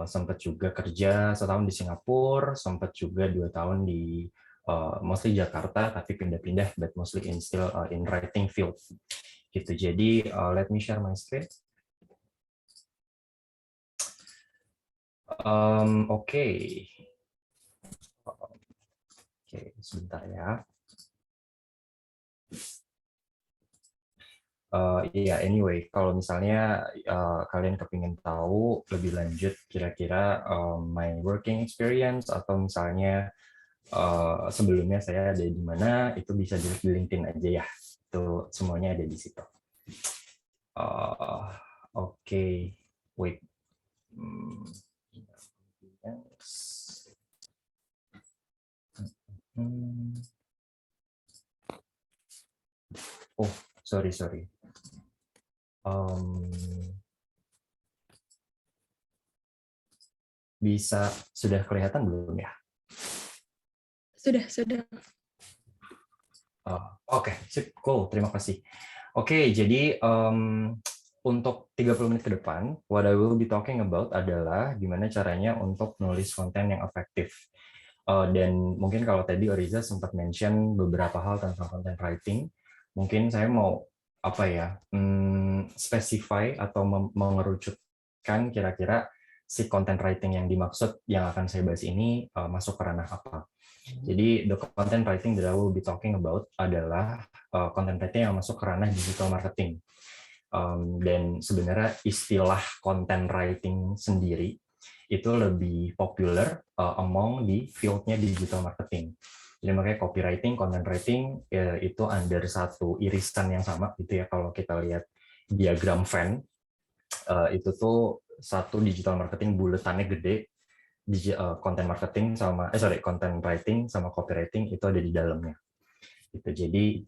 sempat juga kerja setahun di Singapura, sempat juga 2 tahun di mostly Jakarta, tapi pindah-pindah, but mostly still in writing field. Gitu. Jadi let me share my screen. Oke, sebentar ya. Anyway, kalau misalnya kalian kepingin tahu lebih lanjut kira-kira my working experience atau misalnya sebelumnya saya ada di mana, itu bisa di LinkedIn aja ya. Itu semuanya ada di situ. Oke, wait. Oh, sorry. Bisa sudah kelihatan belum ya? Sudah. Oke, sip, cool, terima kasih. Oke, jadi untuk 30 menit ke depan, what I will be talking about adalah gimana caranya untuk nulis konten yang efektif. Dan mungkin kalau tadi Oriza sempat mention beberapa hal tentang content writing, mungkin saya mau specify atau mengerucutkan kira-kira si content writing yang dimaksud yang akan saya bahas ini masuk ke ranah apa. Jadi the content writing that I will be talking about adalah content writing yang masuk ke ranah digital marketing. Dan sebenarnya istilah content writing sendiri itu lebih populer among di fieldnya digital marketing. Jadi makanya copywriting, content writing itu under satu irisan yang sama gitu ya. Kalau kita lihat diagram Venn, itu tuh satu digital marketing buletannya gede, content writing sama copywriting itu ada di dalamnya. Gitu. Jadi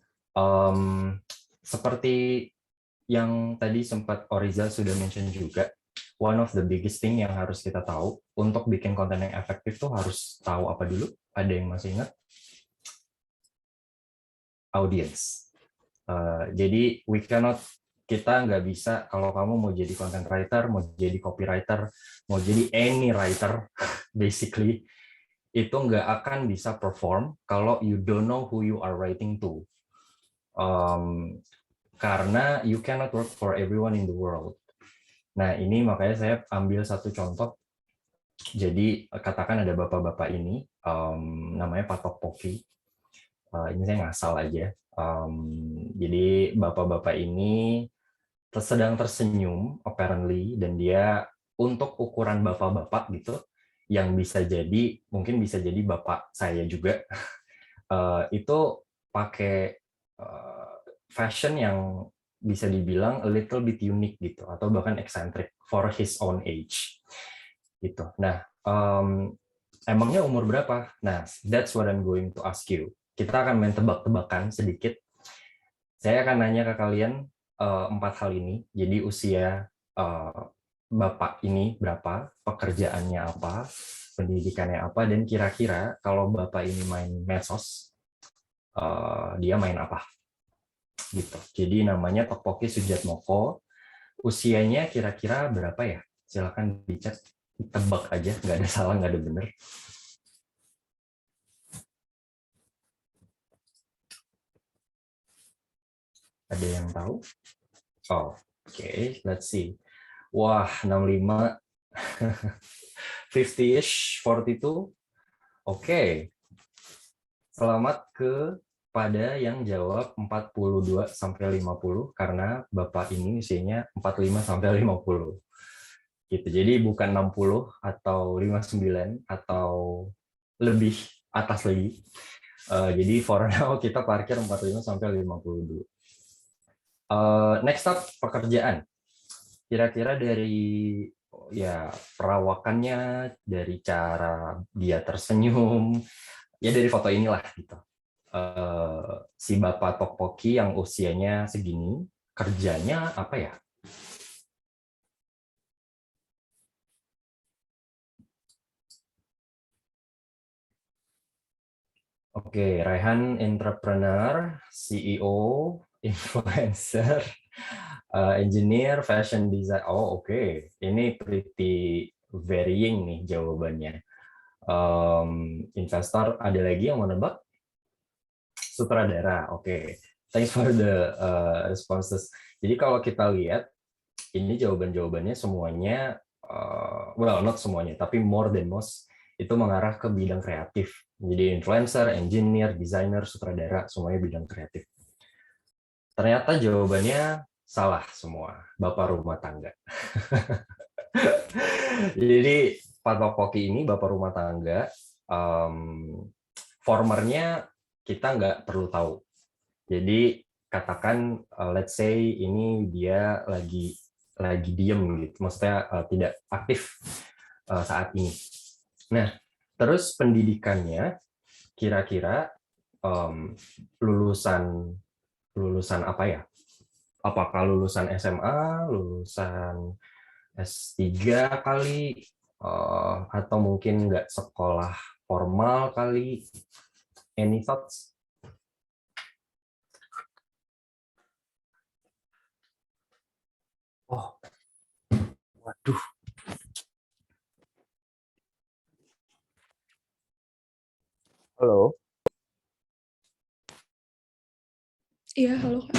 seperti yang tadi sempat Oriza sudah mention juga, one of the biggest thing yang harus kita tahu untuk bikin konten yang efektif tuh harus tahu apa dulu? Ada yang masih ingat? Audience. Jadi kita nggak bisa, kalau kamu mau jadi content writer, mau jadi copywriter, mau jadi any writer, basically, itu nggak akan bisa perform kalau you don't know who you are writing to. Karena you cannot work for everyone in the world. Nah, ini makanya saya ambil satu contoh. Jadi, katakan ada bapak-bapak ini, namanya Pak Tokpoki. Ini saya ngasal aja. Jadi, bapak-bapak ini sedang tersenyum, apparently, dan dia untuk ukuran bapak-bapak gitu, yang mungkin bisa jadi bapak saya juga, itu pakai fashion yang bisa dibilang a little bit unique gitu, atau bahkan eccentric for his own age gitu. Nah, emangnya umur berapa? Nah, that's what I'm going to ask you. Kita akan main tebak-tebakan sedikit. Saya akan nanya ke kalian 4 hal ini. Jadi usia bapak ini berapa, pekerjaannya apa, pendidikannya apa, dan kira-kira kalau bapak ini main medsos, dia main apa? Gitu. Jadi namanya Tokpoki Sujatmoko. Usianya kira-kira berapa ya? Silakan dicek, tebak aja, nggak ada salah, nggak ada benar. Ada yang tahu? Oh, oke, let's see. Wah, 65, 50-ish, 42. Oke. Selamat kepada yang jawab 42 sampai 50 karena Bapak ini usianya 45 sampai 50. Gitu. Jadi bukan 60 atau 59 atau lebih atas lagi. Jadi for now kita parkir 45 sampai 52. Next up, pekerjaan. Kira-kira dari perawakannya, dari cara dia tersenyum, ya dari foto inilah gitu. Si Bapak Tokpoki yang usianya segini, kerjanya apa ya? Oke, Raihan entrepreneur, CEO, influencer, engineer, fashion design. Oh, oke. Ini pretty varying nih jawabannya. Investor, ada lagi yang mau nebak? Sutradara, oke. Thanks for the responses. Jadi kalau kita lihat, ini jawaban-jawabannya semuanya, well, not semuanya, tapi more than most, itu mengarah ke bidang kreatif. Jadi influencer, engineer, designer, sutradara, semuanya bidang kreatif. Ternyata jawabannya salah semua, bapak rumah tangga. Jadi Pak Tokpoki ini bapak rumah tangga, formernya kita nggak perlu tahu. Jadi katakan let's say ini dia lagi diem gitu, maksudnya tidak aktif saat ini. Nah, terus pendidikannya kira-kira lulusan apa ya? Apakah lulusan SMA, lulusan S3 kali, atau mungkin nggak sekolah formal kali? Any thoughts? Oh, waduh. Halo. Iya, halo Kak.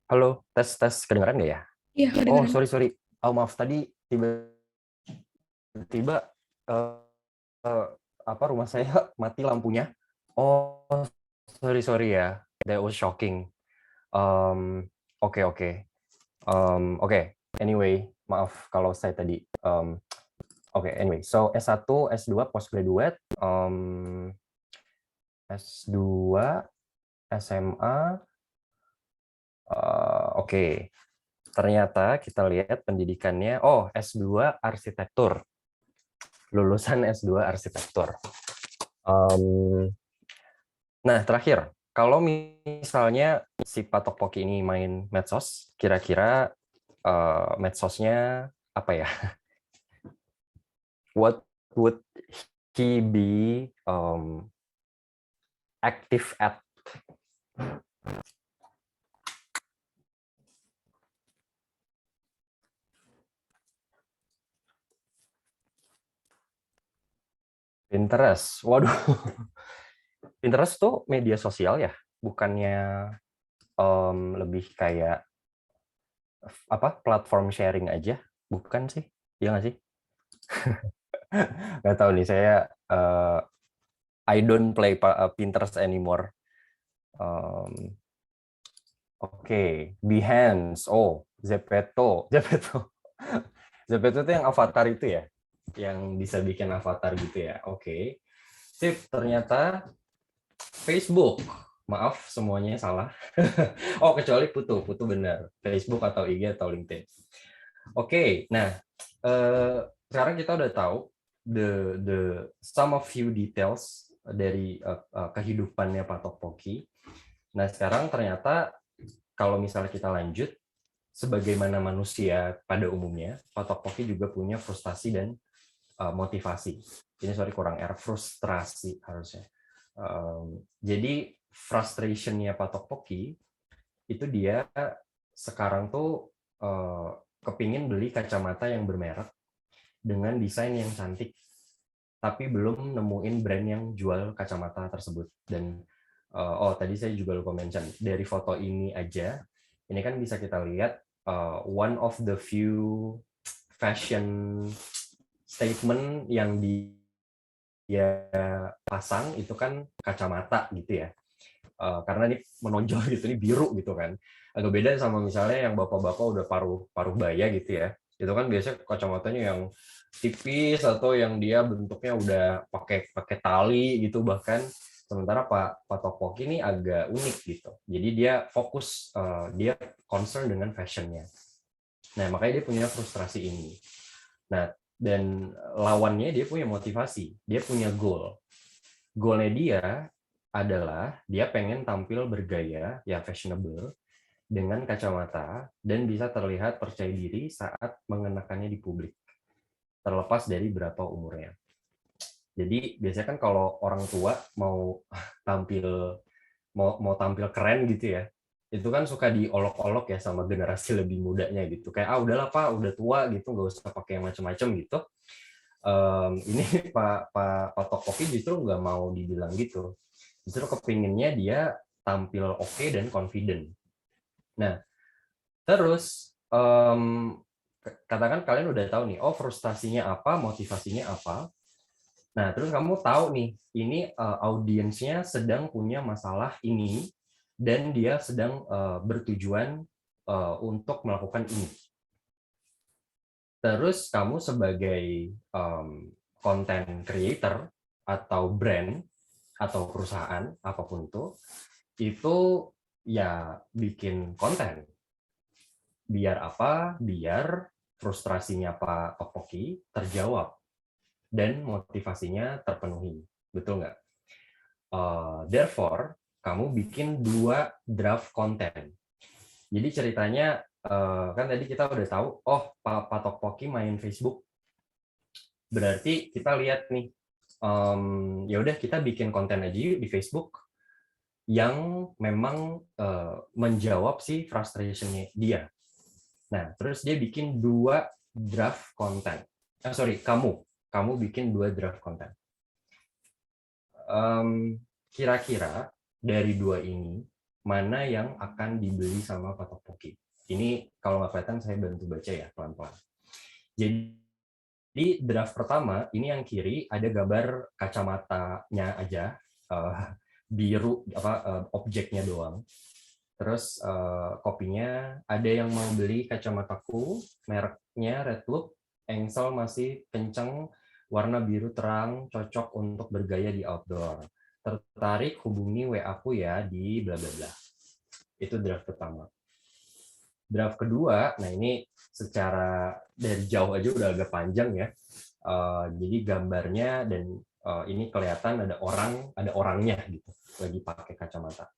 Halo, tes kedengaran nggak ya? Iya, Oh, kedengaran. sorry. Oh, maaf tadi tiba-tiba rumah saya mati lampunya. Oh, sorry ya. That was shocking. Oke. Anyway, maaf kalau saya tadi. Anyway, so S1, S2 postgraduate, S2, SMA. Ternyata kita lihat pendidikannya, S2 arsitektur. Lulusan S2 arsitektur. Nah, terakhir, kalau misalnya si Pak Tokpoki ini main medsos, kira-kira medsosnya apa ya? What would he be active at? Pinterest. Waduh. Pinterest tuh media sosial ya? Bukannya lebih kayak platform sharing aja? Bukan sih? Iya nggak sih? Nggak tahu nih, saya I don't play Pinterest anymore. Behance. Oh, Zepeto. Zepeto itu yang avatar itu ya? Yang bisa bikin avatar gitu ya? Oke. Sip, ternyata Facebook. Maaf, semuanya salah. Oh, kecuali Putu benar. Facebook atau IG atau LinkedIn. Oke, nah sekarang kita udah tahu the some of few details dari kehidupannya Pak Tokpoki. Nah, sekarang ternyata kalau misalnya kita lanjut, sebagaimana manusia pada umumnya, Pak Tokpoki juga punya frustasi dan motivasi. Ini kurang frustrasi harusnya. Jadi frustration-nya Pak Tokpoki itu dia sekarang tuh kepingin beli kacamata yang bermerek dengan desain yang cantik, tapi belum nemuin brand yang jual kacamata tersebut. Dan tadi saya juga lupa mention, dari foto ini aja, ini kan bisa kita lihat one of the few fashion statement yang dia pasang itu kan kacamata gitu ya. Karena ini menonjol gitu, ini biru gitu kan. Agak beda sama misalnya yang bapak-bapak udah paruh baya gitu ya. Itu kan biasanya kacamatanya yang tipis atau yang dia bentuknya udah pakai tali gitu bahkan. Sementara Pak Tokpoki ini agak unik gitu. Jadi dia fokus, dia concern dengan fashionnya. Nah, makanya dia punya frustrasi ini. Nah, dan lawannya dia punya motivasi, dia punya goal. Goalnya dia adalah dia pengen tampil bergaya, ya fashionable, dengan kacamata dan bisa terlihat percaya diri saat mengenakannya di publik, terlepas dari berapa umurnya. Jadi biasanya kan kalau orang tua mau tampil keren gitu ya, itu kan suka diolok-olok ya sama generasi lebih mudanya gitu. Kayak udahlah Pak, udah tua gitu, nggak usah pakai yang macam-macam gitu. Ini Pak Tokpoki justru nggak mau dibilang gitu. Justru kepinginnya dia tampil oke dan confident. Nah, terus katakan kalian udah tahu nih, frustasinya apa, motivasinya apa. Nah, terus kamu tahu nih, ini audiensnya sedang punya masalah ini, dan dia sedang bertujuan untuk melakukan ini. Terus kamu sebagai content creator atau brand atau perusahaan apapun itu ya bikin konten. Biar apa? Biar frustrasinya Pak Tokpoki terjawab dan motivasinya terpenuhi. Betul nggak? Therefore, kamu bikin 2 draft konten. Jadi ceritanya, kan tadi kita udah tahu, oh Pak Tokpoki main Facebook. Berarti kita lihat nih, ya udah kita bikin konten aja yuk di Facebook yang memang menjawab si frustration-nya dia. Nah, terus dia bikin 2 draft konten. Kamu bikin 2 draft konten. Kira-kira dari 2 ini, mana yang akan dibeli sama Pak Tokpoki? Ini kalau nggak kelihatan, saya bantu baca ya, pelan-pelan. Jadi draft pertama, ini yang kiri ada gambar kacamatanya aja, biru, objeknya doang. Terus kopinya, ada yang mau beli kacamataku, mereknya Redlook, engsel masih kenceng, warna biru terang, cocok untuk bergaya di outdoor. Tertarik, hubungi WA aku ya di bla bla bla. Itu draft pertama. Draft kedua, nah ini secara dari jauh aja udah agak panjang ya. Jadi gambarnya dan ini kelihatan ada orangnya gitu, lagi pakai kacamata.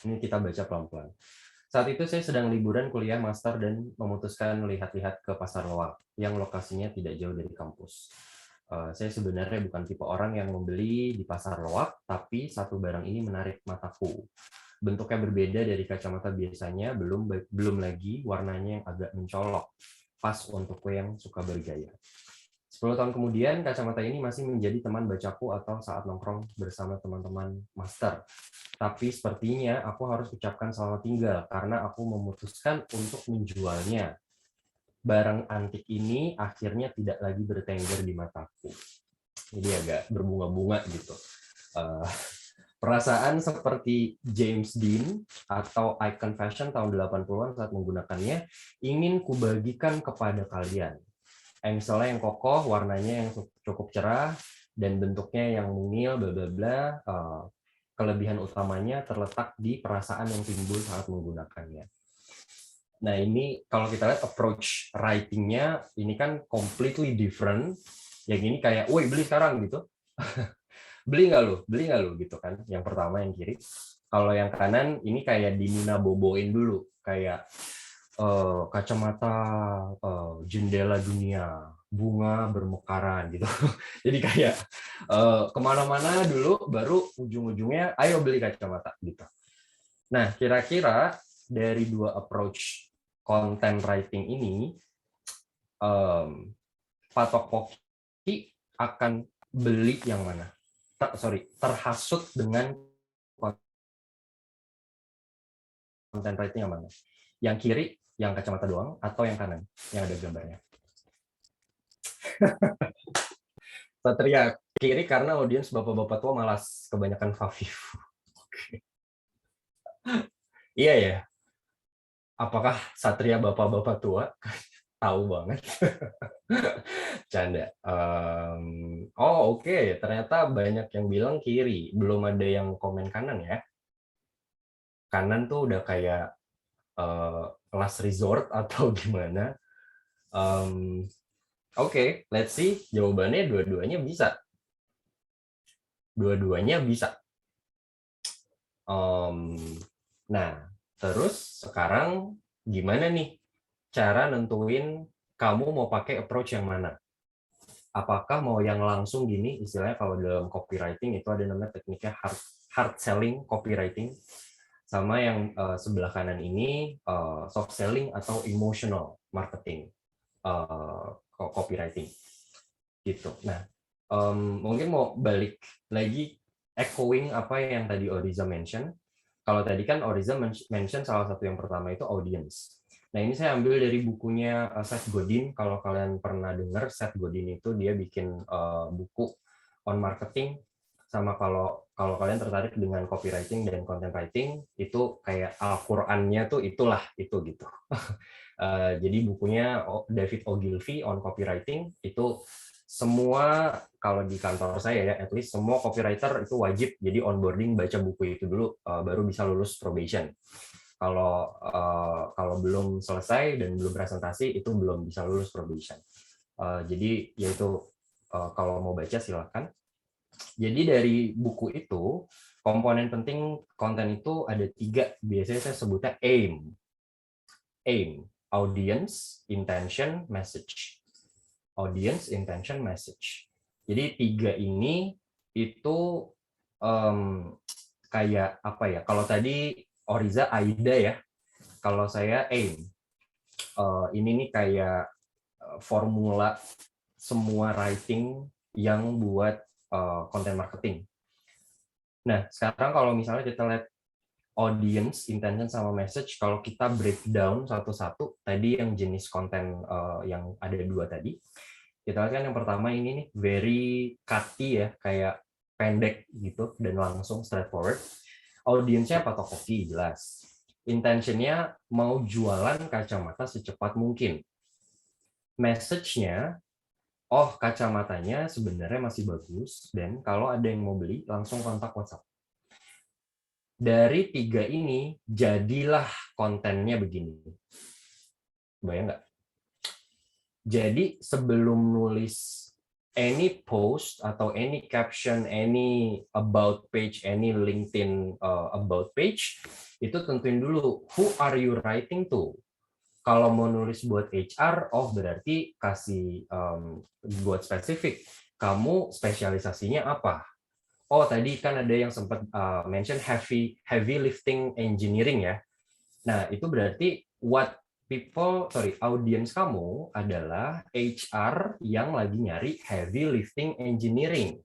Ini kita baca pelan-pelan. Saat itu saya sedang liburan kuliah master dan memutuskan melihat-lihat ke Pasar Loak yang lokasinya tidak jauh dari kampus. Saya sebenarnya bukan tipe orang yang membeli di Pasar Loak, tapi satu barang ini menarik mataku. Bentuknya berbeda dari kacamata biasanya, belum lagi warnanya yang agak mencolok, pas untukku yang suka bergaya. 10 tahun kemudian, kacamata ini masih menjadi teman bacaku atau saat nongkrong bersama teman-teman master. Tapi sepertinya aku harus ucapkan selamat tinggal karena aku memutuskan untuk menjualnya. Barang antik ini akhirnya tidak lagi bertengger di mataku. Jadi agak berbunga-bunga gitu. Perasaan seperti James Dean atau Icon Fashion tahun 80-an saat menggunakannya ingin kubagikan kepada kalian. Engselnya yang kokoh, warnanya yang cukup cerah, dan bentuknya yang mungil, bla bla bla. Kelebihan utamanya terletak di perasaan yang timbul saat menggunakannya. Nah ini kalau kita lihat approach writing-nya, ini kan completely different. Yang ini kayak, woi beli sekarang gitu. Beli nggak lu gitu kan. Yang pertama yang kiri. Kalau yang kanan ini kayak dimina boboin dulu. Kayak kacamata jendela dunia, bunga bermekaran gitu. Jadi kayak kemana-mana dulu, baru ujung-ujungnya ayo beli kacamata gitu. Nah kira-kira dari 2 approach content writing ini, Pak Tokpoki akan beli yang mana? Terhasut dengan content writing yang mana? Yang kiri, yang kacamata doang, atau yang kanan, yang ada gambarnya? Satria kiri karena audiens bapak-bapak tua malas kebanyakan Fafif. Oke. Iya ya. Apakah Satria bapak-bapak tua? Tahu banget. Canda. Oke. Ternyata banyak yang bilang kiri. Belum ada yang komen kanan ya. Kanan tuh udah kayak last resort atau gimana. Oke, let's see. Jawabannya dua-duanya bisa. Dua-duanya bisa. Nah, terus sekarang gimana nih cara nentuin kamu mau pakai approach yang mana? Apakah mau yang langsung gini, istilahnya kalau dalam copywriting itu ada namanya tekniknya hard selling copywriting, sama yang sebelah kanan ini soft selling atau emotional marketing copywriting gitu. Nah, mungkin mau balik lagi echoing apa yang tadi Oriza mention. Kalau tadi kan Oriza mention salah satu yang pertama itu audience. Nah ini saya ambil dari bukunya Seth Godin. Kalau kalian pernah dengar, Seth Godin itu dia bikin buku on marketing. Sama kalau kalian tertarik dengan copywriting dan content writing, itu kayak Al-Qur'annya tuh itu gitu. Jadi bukunya David Ogilvy on copywriting itu semua kalau di kantor saya ya, at least semua copywriter itu wajib jadi onboarding baca buku itu dulu baru bisa lulus probation. Kalau belum selesai dan belum presentasi itu belum bisa lulus probation. Jadi yaitu kalau mau baca silakan. Jadi dari buku itu komponen penting konten itu ada 3, biasanya saya sebutnya AIM, audience, intention, message. Audience, intention, message. Jadi 3 ini itu kayak apa ya? Kalau tadi Oriza AIDA ya, kalau saya AIM. Ini nih kayak formula semua writing yang buat content marketing. Nah, sekarang kalau misalnya kita lihat audience, intention, sama message, kalau kita breakdown satu-satu, tadi yang jenis konten yang ada 2 tadi, kita lihat kan yang pertama ini nih, very cutty ya, kayak pendek gitu, dan langsung straightforward. Audience-nya patok kopi, jelas. Intention-nya mau jualan kacamata secepat mungkin. Message-nya, oh kacamatanya sebenarnya masih bagus, dan kalau ada yang mau beli, langsung kontak WhatsApp. Dari 3 ini, jadilah kontennya begini. Bayang nggak? Jadi sebelum nulis any post atau any caption, any about page, any LinkedIn about page, itu tentuin dulu who are you writing to. Kalau mau nulis buat HR, oh berarti kasih buat spesifik. Kamu spesialisasinya apa? Oh tadi kan ada yang sempat mention heavy lifting engineering ya. Nah itu berarti audience kamu adalah HR yang lagi nyari heavy lifting engineering,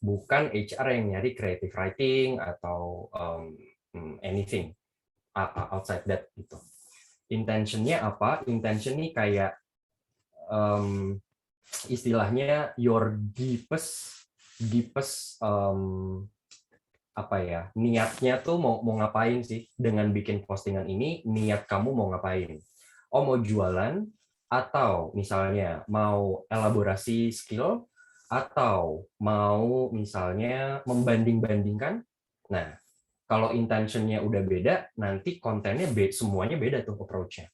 bukan HR yang nyari creative writing atau anything outside that gitu. Intentionnya apa? Intention ini kayak istilahnya your deepest apa ya, niatnya tuh mau ngapain sih dengan bikin postingan ini, niat kamu mau ngapain? Oh mau jualan, atau misalnya mau elaborasi skill, atau mau misalnya membanding-bandingkan. Nah, kalau intentionnya udah beda, nanti kontennya semuanya beda tuh approach-nya.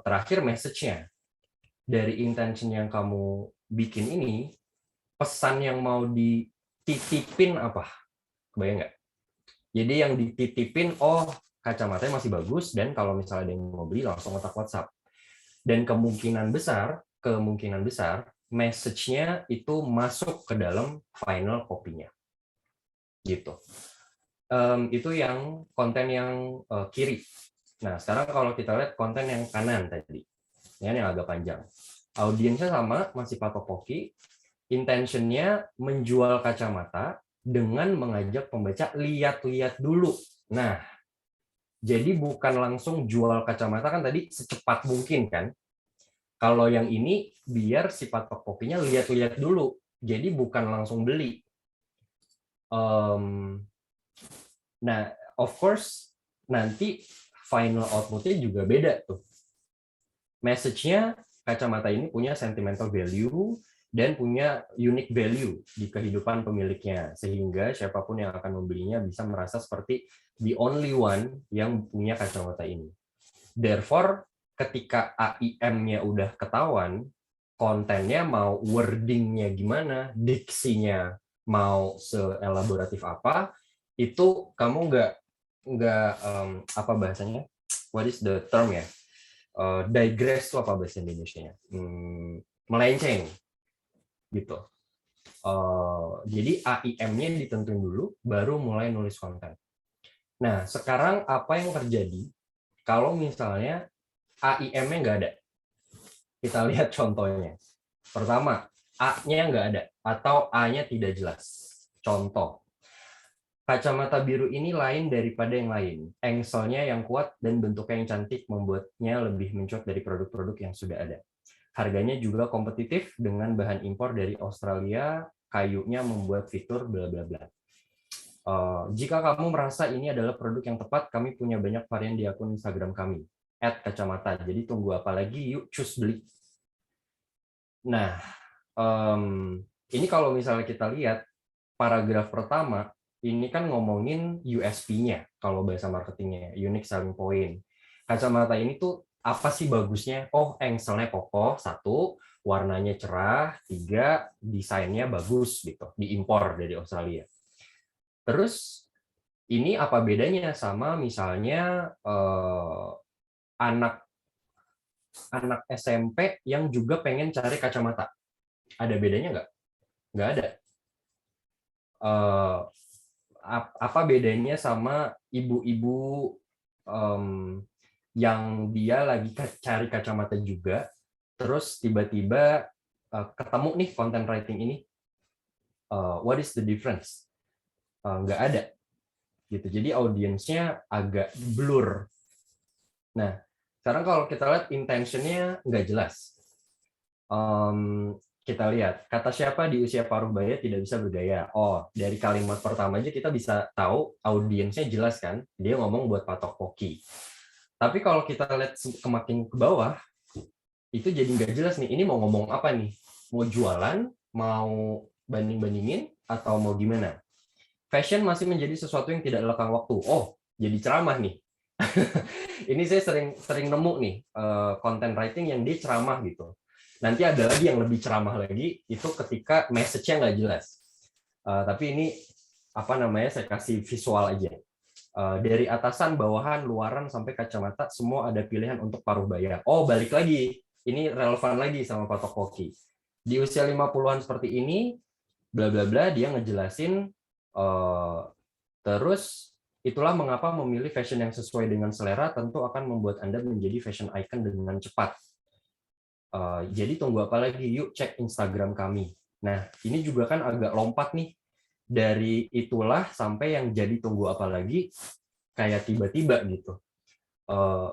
Terakhir message-nya. Dari intention yang kamu bikin ini, pesan yang mau dititipin apa? Kebayang nggak? Jadi yang dititipin, oh kacamatanya masih bagus, dan kalau misalnya ada yang mau beli langsung kontak WhatsApp. Dan kemungkinan besar message-nya itu masuk ke dalam final copy-nya. Gitu. Itu yang konten yang kiri. Nah, sekarang kalau kita lihat konten yang kanan tadi, yang agak panjang. Audiensnya sama, masih patok poki. Intentionnya menjual kacamata dengan mengajak pembaca lihat-lihat dulu. Nah, jadi bukan langsung jual kacamata kan tadi secepat mungkin kan. Kalau yang ini biar si patok pokinya lihat-lihat dulu. Jadi bukan langsung beli. Nah, of course nanti final output-nya juga beda tuh. Message-nya kacamata ini punya sentimental value dan punya unique value di kehidupan pemiliknya, sehingga siapapun yang akan membelinya bisa merasa seperti the only one yang punya kacamata ini. Therefore, ketika AIM-nya udah ketahuan, kontennya mau wording-nya gimana, diksinya mau seelaboratif apa, itu kamu nggak apa bahasanya? What is the term ya? Digress itu apa bahasa Indonesianya? Melenceng. Gitu. Jadi AIM-nya ditentuin dulu, baru mulai nulis konten. Nah, sekarang apa yang terjadi kalau misalnya AIM-nya nggak ada? Kita lihat contohnya. Pertama, A-nya nggak ada, atau A-nya tidak jelas. Contoh, kacamata biru ini lain daripada yang lain. Angle-nya yang kuat dan bentuknya yang cantik membuatnya lebih mencuat dari produk-produk yang sudah ada. Harganya juga kompetitif dengan bahan impor dari Australia, kayunya membuat fitur bla bla bla. Jika kamu merasa ini adalah produk yang tepat, kami punya banyak varian di akun Instagram kami @kacamata. Jadi tunggu apa lagi? Yuk cus beli. Nah, ini kalau misalnya kita lihat paragraf pertama, ini kan ngomongin USP-nya kalau bahasa marketingnya, unique selling point. Kacamata ini tuh apa sih bagusnya? Oh, engselnya kokoh, 1, warnanya cerah, 3, desainnya bagus gitu, diimpor dari Australia. Terus ini apa bedanya sama misalnya anak SMP yang juga pengen cari kacamata? Ada bedanya nggak? Nggak ada. Apa bedanya sama ibu-ibu yang dia lagi cari kacamata juga, terus tiba-tiba ketemu nih content writing ini? What is the difference? Nggak ada. Gitu. Jadi audiensnya agak blur. Nah, sekarang kalau kita lihat intentionnya nggak jelas. Kita lihat, kata siapa di usia paruh baya tidak bisa berdaya. Oh, dari kalimat pertama aja kita bisa tahu audiensnya jelas kan. Dia ngomong buat patok poki. Tapi kalau kita lihat makin ke bawah, itu jadi nggak jelas nih. Ini mau ngomong apa nih? Mau jualan, mau banding-bandingin, atau mau gimana? Fashion masih menjadi sesuatu yang tidak lekang waktu. Oh, jadi ceramah nih. Ini saya sering nemu nih content writing yang dia ceramah gitu. Nanti ada lagi yang lebih ceramah lagi, itu ketika message-nya nggak jelas. Tapi ini apa namanya, saya kasih visual aja. Dari atasan, bawahan, luaran, sampai kacamata, semua ada pilihan untuk paruh baya. Oh, balik lagi. Ini relevan lagi sama patok poki. Di usia 50-an seperti ini, bla bla bla, dia ngejelasin terus itulah mengapa memilih fashion yang sesuai dengan selera tentu akan membuat Anda menjadi fashion icon dengan cepat. Jadi tunggu apa lagi? Yuk cek Instagram kami. Nah, ini juga kan agak lompat nih. Dari itulah sampai yang jadi tunggu apa lagi, kayak tiba-tiba gitu.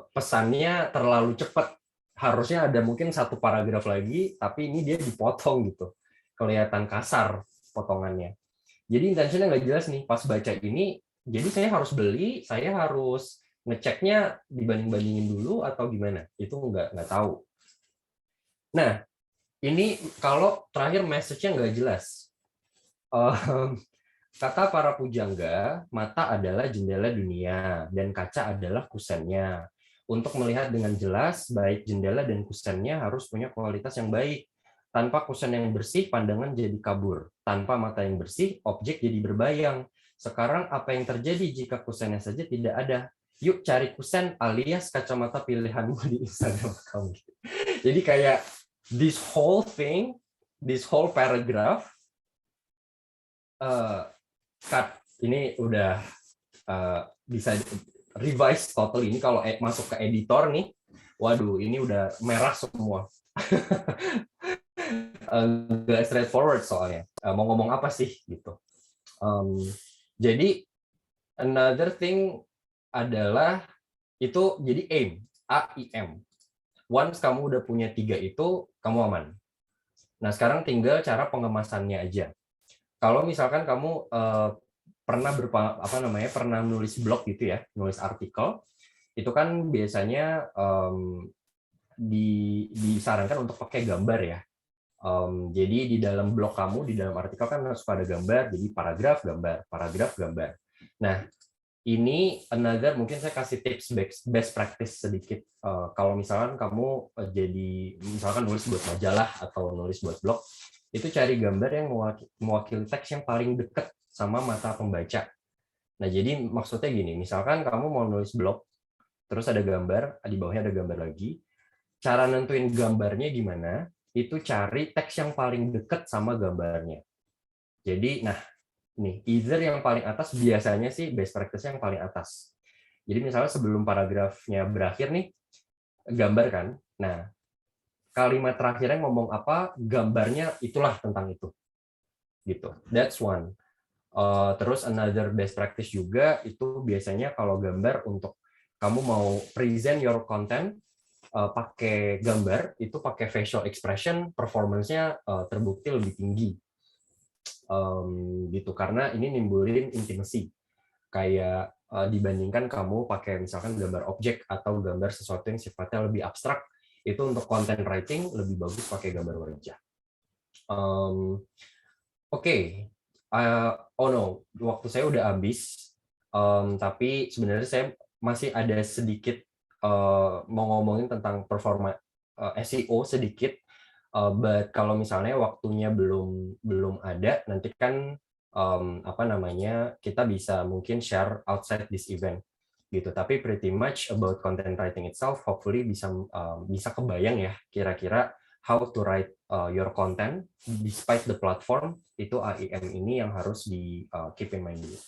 Pesannya terlalu cepat. Harusnya ada mungkin 1 paragraf lagi, tapi ini dia dipotong gitu. Kelihatan kasar potongannya. Jadi intentionnya nggak jelas nih. Pas baca ini, jadi saya harus beli, saya harus ngeceknya dibanding-bandingin dulu atau gimana? Itu nggak tahu. Nah, ini kalau terakhir message-nya nggak jelas. Kata para pujangga, mata adalah jendela dunia dan kaca adalah kusennya. Untuk melihat dengan jelas, baik jendela dan kusennya harus punya kualitas yang baik. Tanpa kusen yang bersih, pandangan jadi kabur. Tanpa mata yang bersih, objek jadi berbayang. Sekarang apa yang terjadi jika kusennya saja tidak ada? Yuk cari kusen alias kacamata pilihanmu di Instagram kamu. Jadi kayak this whole thing, this whole paragraph, cut. Ini udah bisa revise total. Ini kalau masuk ke editor nih, waduh, ini udah merah semua. Nggak straightforward soalnya. Mau ngomong apa sih gitu. Jadi another thing adalah itu jadi aim, AIM. Once kamu udah punya 3 itu, kamu aman. Nah, sekarang tinggal cara pengemasannya aja. Kalau misalkan kamu pernah nulis blog gitu ya, nulis artikel, itu kan biasanya disarankan untuk pakai gambar ya. Jadi di dalam blog kamu, di dalam artikel kan harus ada gambar, jadi paragraf gambar, paragraf gambar. Nah, ini another, mungkin saya kasih tips best practice sedikit. Kalau misalkan kamu jadi misalkan nulis buat majalah atau nulis buat blog, itu cari gambar yang mewakili teks yang paling dekat sama mata pembaca. Nah, jadi maksudnya gini, misalkan kamu mau nulis blog, terus ada gambar, di bawahnya ada gambar lagi. Cara nentuin gambarnya gimana? Itu cari teks yang paling dekat sama gambarnya. Jadi, nah, nih, either yang paling atas, biasanya sih best practice yang paling atas. Jadi misalnya sebelum paragrafnya berakhir nih, gambar kan. Nah, kalimat terakhirnya ngomong apa, gambarnya itulah tentang itu. Gitu. That's one. Terus another best practice juga, itu biasanya kalau gambar untuk kamu mau present your content, pakai gambar, itu pakai facial expression, performance-nya terbukti lebih tinggi. Gitu, karena ini nimbulin intimacy. Kayak dibandingkan kamu pakai misalkan gambar objek atau gambar sesuatu yang sifatnya lebih abstrak, itu untuk content writing lebih bagus pakai gambar wajah. Oke. Oh no, waktu saya udah habis. Tapi sebenarnya saya masih ada sedikit mau ngomongin tentang performa SEO sedikit. But kalau misalnya waktunya belum ada, nanti kan apa namanya, kita bisa mungkin share outside this event gitu. Tapi pretty much about content writing itself, hopefully bisa kebayang ya kira-kira how to write your content despite the platform. Itu AIM ini yang harus di keep in mind dulu.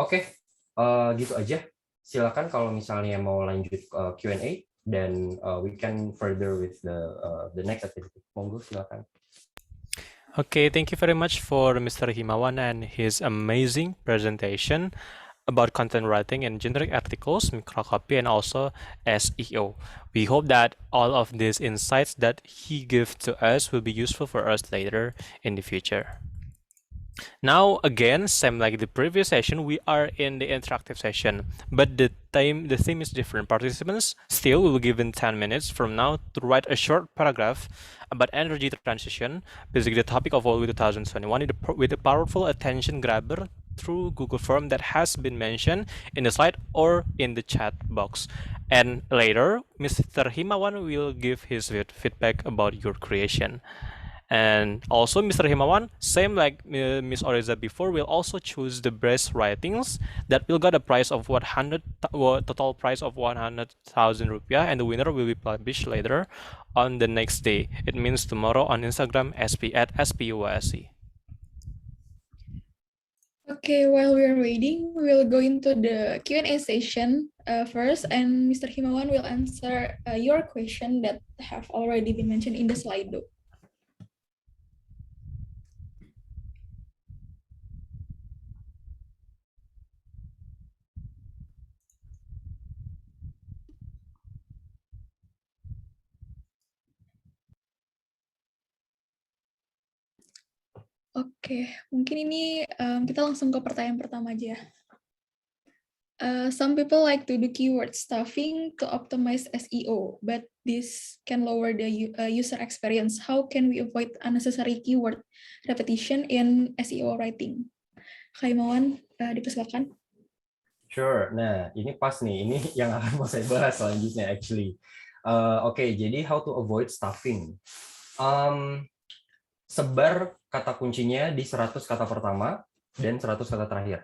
Oke, gitu aja. Silakan kalau misalnya mau lanjut Q&A, dan we can further with the next activity. Monggo, silakan. Okay, thank you very much for Mr. Himawan and his amazing presentation about content writing and generic articles, microcopy, and also SEO. We hope that all of these insights that he gave to us will be useful for us later in the future. Now, again, same like the previous session, we are in the interactive session, but the theme is different. Participants still will be given 10 minutes from now to write a short paragraph about energy transition, basically the topic of all 2021, with a powerful attention grabber through Google Form that has been mentioned in the slide or in the chat box. And later, Mr. Himawan will give his feedback about your creation. And also Mr. Himawan, same like Miss Oriza before, will also choose the best writings that will get a price of total price of 100,000 rupiah, and the winner will be published later on the next day. It means tomorrow on Instagram at SPUSC. Okay, while we're waiting, we'll go into the Q&A session first, and Mr. Himawan will answer your question that have already been mentioned in the slide though. Oke, mungkin ini kita langsung ke pertanyaan pertama aja. Some people like to do keyword stuffing to optimize SEO, but this can lower the user experience. How can we avoid unnecessary keyword repetition in SEO writing? Kak Himawan, dipersilakan. Sure. Nah, ini pas nih. Ini yang akan mau saya bahas selanjutnya actually. Oke, jadi how to avoid stuffing. Sebar kata kuncinya di 100 kata pertama dan 100 kata terakhir.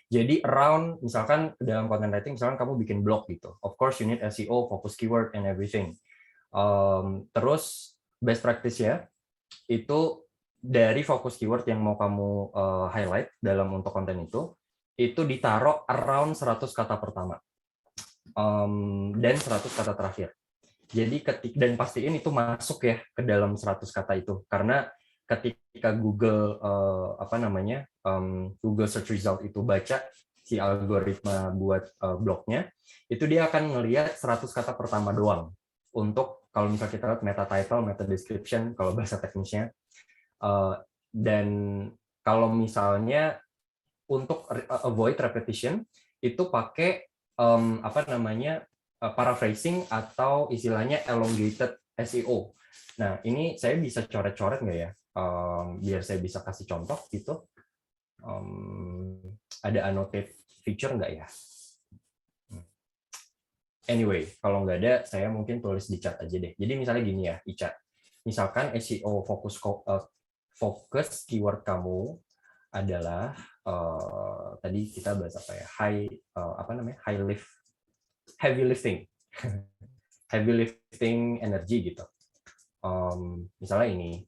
Jadi around, misalkan dalam content writing, misalkan kamu bikin blog gitu. Of course you need SEO, focus keyword, and everything. Terus best practice ya, itu dari fokus keyword yang mau kamu highlight dalam untuk konten itu ditaruh around 100 kata pertama dan 100 kata terakhir. Jadi dan pastiin itu masuk ya ke dalam 100 kata itu, karena ketika Google Google search result itu baca si algoritma buat blognya, itu dia akan ngelihat 100 kata pertama doang. Untuk kalau misalnya kita lihat meta title, meta description kalau bahasa teknisnya, dan kalau misalnya untuk avoid repetition itu pakai paraphrasing atau istilahnya elongated SEO. Nah, ini saya bisa coret-coret nggak ya? Biar saya bisa kasih contoh gitu. Ada annotate feature nggak ya? Anyway, kalau nggak ada, saya mungkin tulis di chat aja deh. Jadi misalnya gini ya, di chat. Misalkan SEO fokus keyword kamu adalah tadi kita bahas apa ya? Heavy lifting energy gitu. Misalnya ini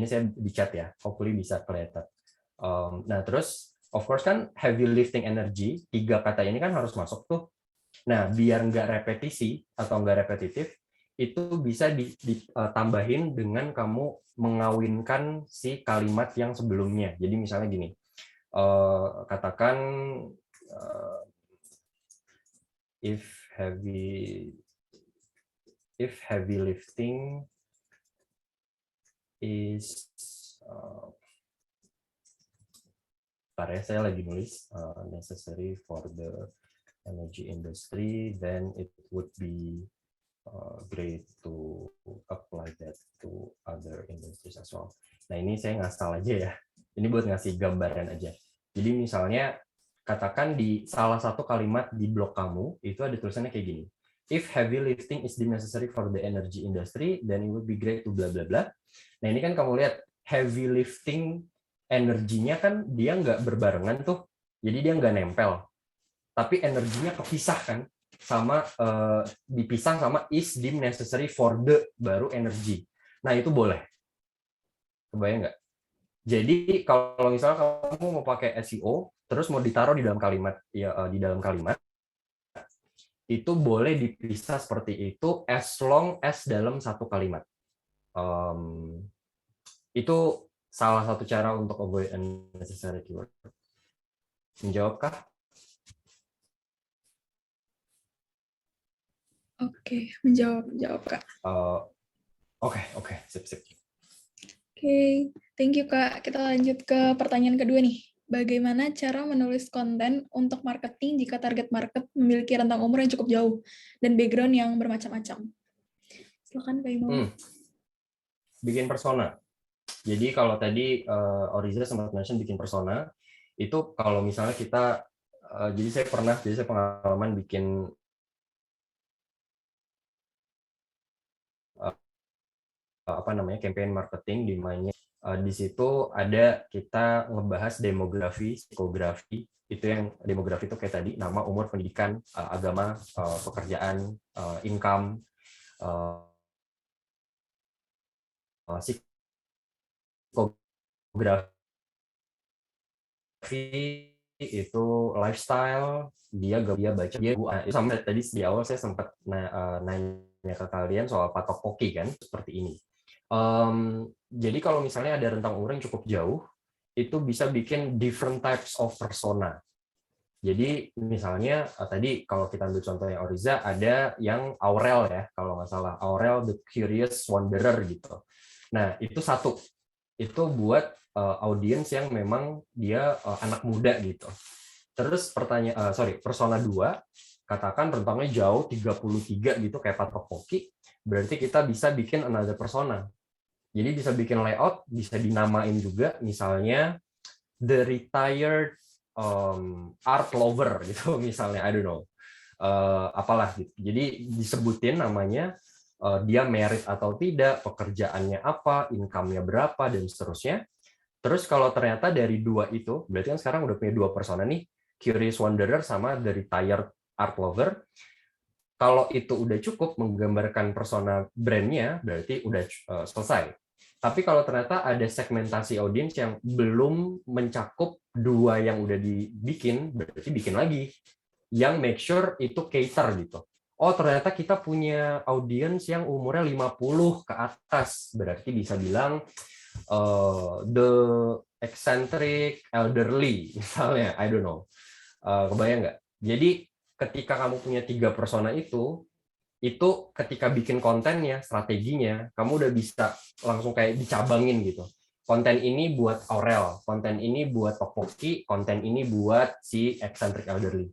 saya di chat ya, hopefully bisa kelihatan. Nah terus of course kan heavy lifting energy, 3 kata ini kan harus masuk tuh. Nah biar nggak repetisi atau nggak repetitif, itu bisa ditambahin dengan kamu mengawinkan si kalimat yang sebelumnya. Jadi misalnya gini, katakan if heavy lifting is saya lagi nulis necessary for the energy industry, then it would be great to apply that to other industries as well. Nah ini saya ngasal aja ya, ini buat ngasih gambaran aja. Jadi misalnya katakan di salah satu kalimat di blog kamu itu ada tulisannya kayak gini. If heavy lifting is necessary for the energy industry, then it would be great to bla bla bla. Nah ini kan kamu lihat heavy lifting energinya kan dia nggak berbarengan tuh, jadi dia nggak nempel. Tapi energinya kepisah kan, sama dipisah sama is deemed necessary for the baru energy. Nah itu boleh. Kebayang nggak? Jadi kalau misalnya kamu mau pakai SEO, terus mau ditaruh di dalam kalimat, ya di dalam kalimat, itu boleh dipisah seperti itu as long as dalam satu kalimat. Itu salah satu cara untuk avoid unnecessary keyword. Menjawabkah? Oke, menjawab Kak. Oke, sip. Oke, thank you Kak. Kita lanjut ke pertanyaan kedua nih. Bagaimana cara menulis konten untuk marketing jika target market memiliki rentang umur yang cukup jauh dan background yang bermacam-macam? Silakan Kak Imawan. Bikin persona. Jadi kalau tadi Oriza sempat mention bikin persona, itu kalau misalnya kita, jadi saya pengalaman bikin campaign marketing di mana di situ ada kita ngebahas demografi, psikografi. Itu yang demografi itu kayak tadi nama, umur, pendidikan, agama, pekerjaan, income, psikografi itu lifestyle, dia baca, dia sampai tadi di awal saya sempat nanya ke kalian soal patok poki kan, seperti ini. Jadi kalau misalnya ada rentang umur yang cukup jauh, itu bisa bikin different types of persona. Jadi misalnya tadi kalau kita ambil contohnya Oriza, ada yang Aurel ya, kalau nggak salah, Aurel the Curious Wanderer gitu. Nah itu satu, itu buat audiens yang memang dia anak muda gitu. Terus persona 2, katakan rentangnya jauh 33 gitu kayak patok poki, berarti kita bisa bikin another persona. Jadi bisa bikin layout, bisa dinamain juga, misalnya the retired art lover gitu misalnya, I don't know, apalah gitu. Jadi disebutin namanya, dia married atau tidak, pekerjaannya apa, income-nya berapa, dan seterusnya. Terus kalau ternyata dari dua itu, berarti kan sekarang udah punya dua persona nih, Curious Wanderer sama the retired art lover. Kalau itu udah cukup menggambarkan persona brand-nya, berarti udah selesai. Tapi kalau ternyata ada segmentasi audiens yang belum mencakup dua yang udah dibikin, berarti bikin lagi. Yang make sure itu cater gitu. Oh, ternyata kita punya audiens yang umurnya 50 ke atas, berarti bisa bilang the eccentric elderly, misalnya, I don't know. Kebayang nggak? Jadi ketika kamu punya 3 persona itu ketika bikin kontennya, strateginya, kamu udah bisa langsung kayak dicabangin gitu. Konten ini buat Aurel, konten ini buat Tokpoki, konten ini buat si eccentric elderly.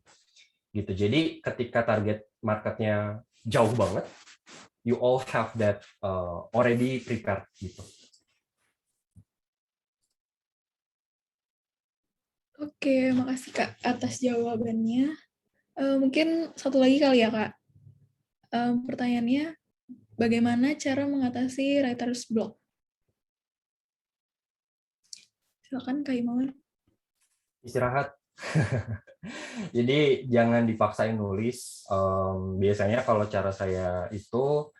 Gitu. Jadi ketika target marketnya jauh banget, you all have that already prepared gitu. Oke, makasih Kak atas jawabannya. Mungkin satu lagi kali ya Kak. Pertanyaannya, bagaimana cara mengatasi writer's block? Silakan Kak Imawan. Istirahat. Jadi jangan dipaksain nulis. Biasanya kalau cara saya itu,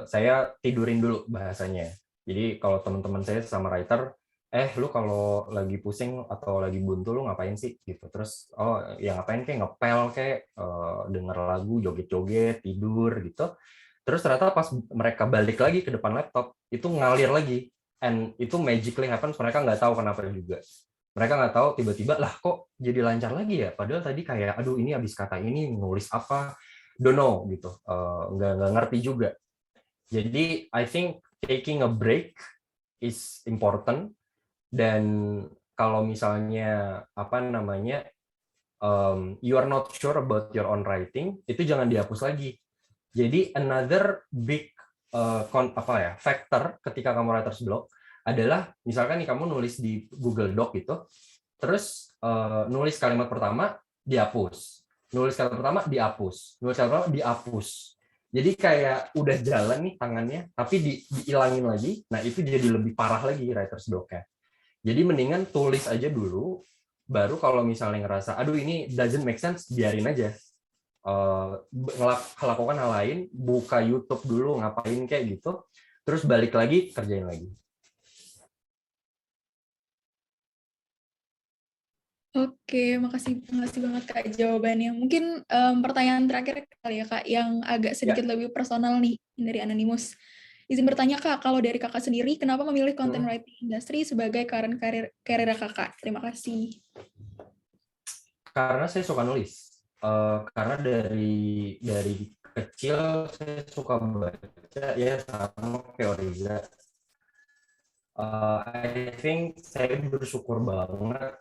saya tidurin dulu bahasanya. Jadi kalau teman-teman saya sama writer, lu kalau lagi pusing atau lagi buntu lu ngapain sih gitu. Terus ya ngapain, kayak ngepel, kayak denger lagu, joget-joget, tidur gitu. Terus ternyata pas mereka balik lagi ke depan laptop itu ngalir lagi, and itu magically happens, mereka nggak tahu kenapa juga. Mereka nggak tahu, tiba-tiba lah kok jadi lancar lagi ya, padahal tadi kayak aduh ini habis kata ini nulis apa, don't know gitu, nggak ngerti juga. Jadi I think taking a break is important. Dan kalau misalnya you are not sure about your own writing, itu jangan dihapus lagi. Jadi another big factor ketika kamu writer's block adalah misalkan nih kamu nulis di Google Doc gitu, terus nulis kalimat pertama dihapus, nulis kalimat pertama dihapus, nulis kalimat pertama dihapus. Jadi kayak udah jalan nih tangannya, tapi dihilangin lagi. Nah itu jadi lebih parah lagi writer's block-nya. Jadi mendingan tulis aja dulu, baru kalau misalnya ngerasa, aduh ini doesn't make sense, biarin aja. Lakukan hal lain, buka YouTube dulu, ngapain kayak gitu, terus balik lagi, kerjain lagi. Oke, makasih banget Kak jawabannya. Mungkin pertanyaan terakhir kali ya Kak, yang agak sedikit lebih personal nih dari Anonymous. Izin bertanya Kak, kalau dari Kakak sendiri, kenapa memilih content writing industry sebagai current karir Kakak? Terima kasih. Karena saya suka nulis. Karena dari kecil saya suka baca, ya sama kayak Oriza. I think saya bersyukur banget.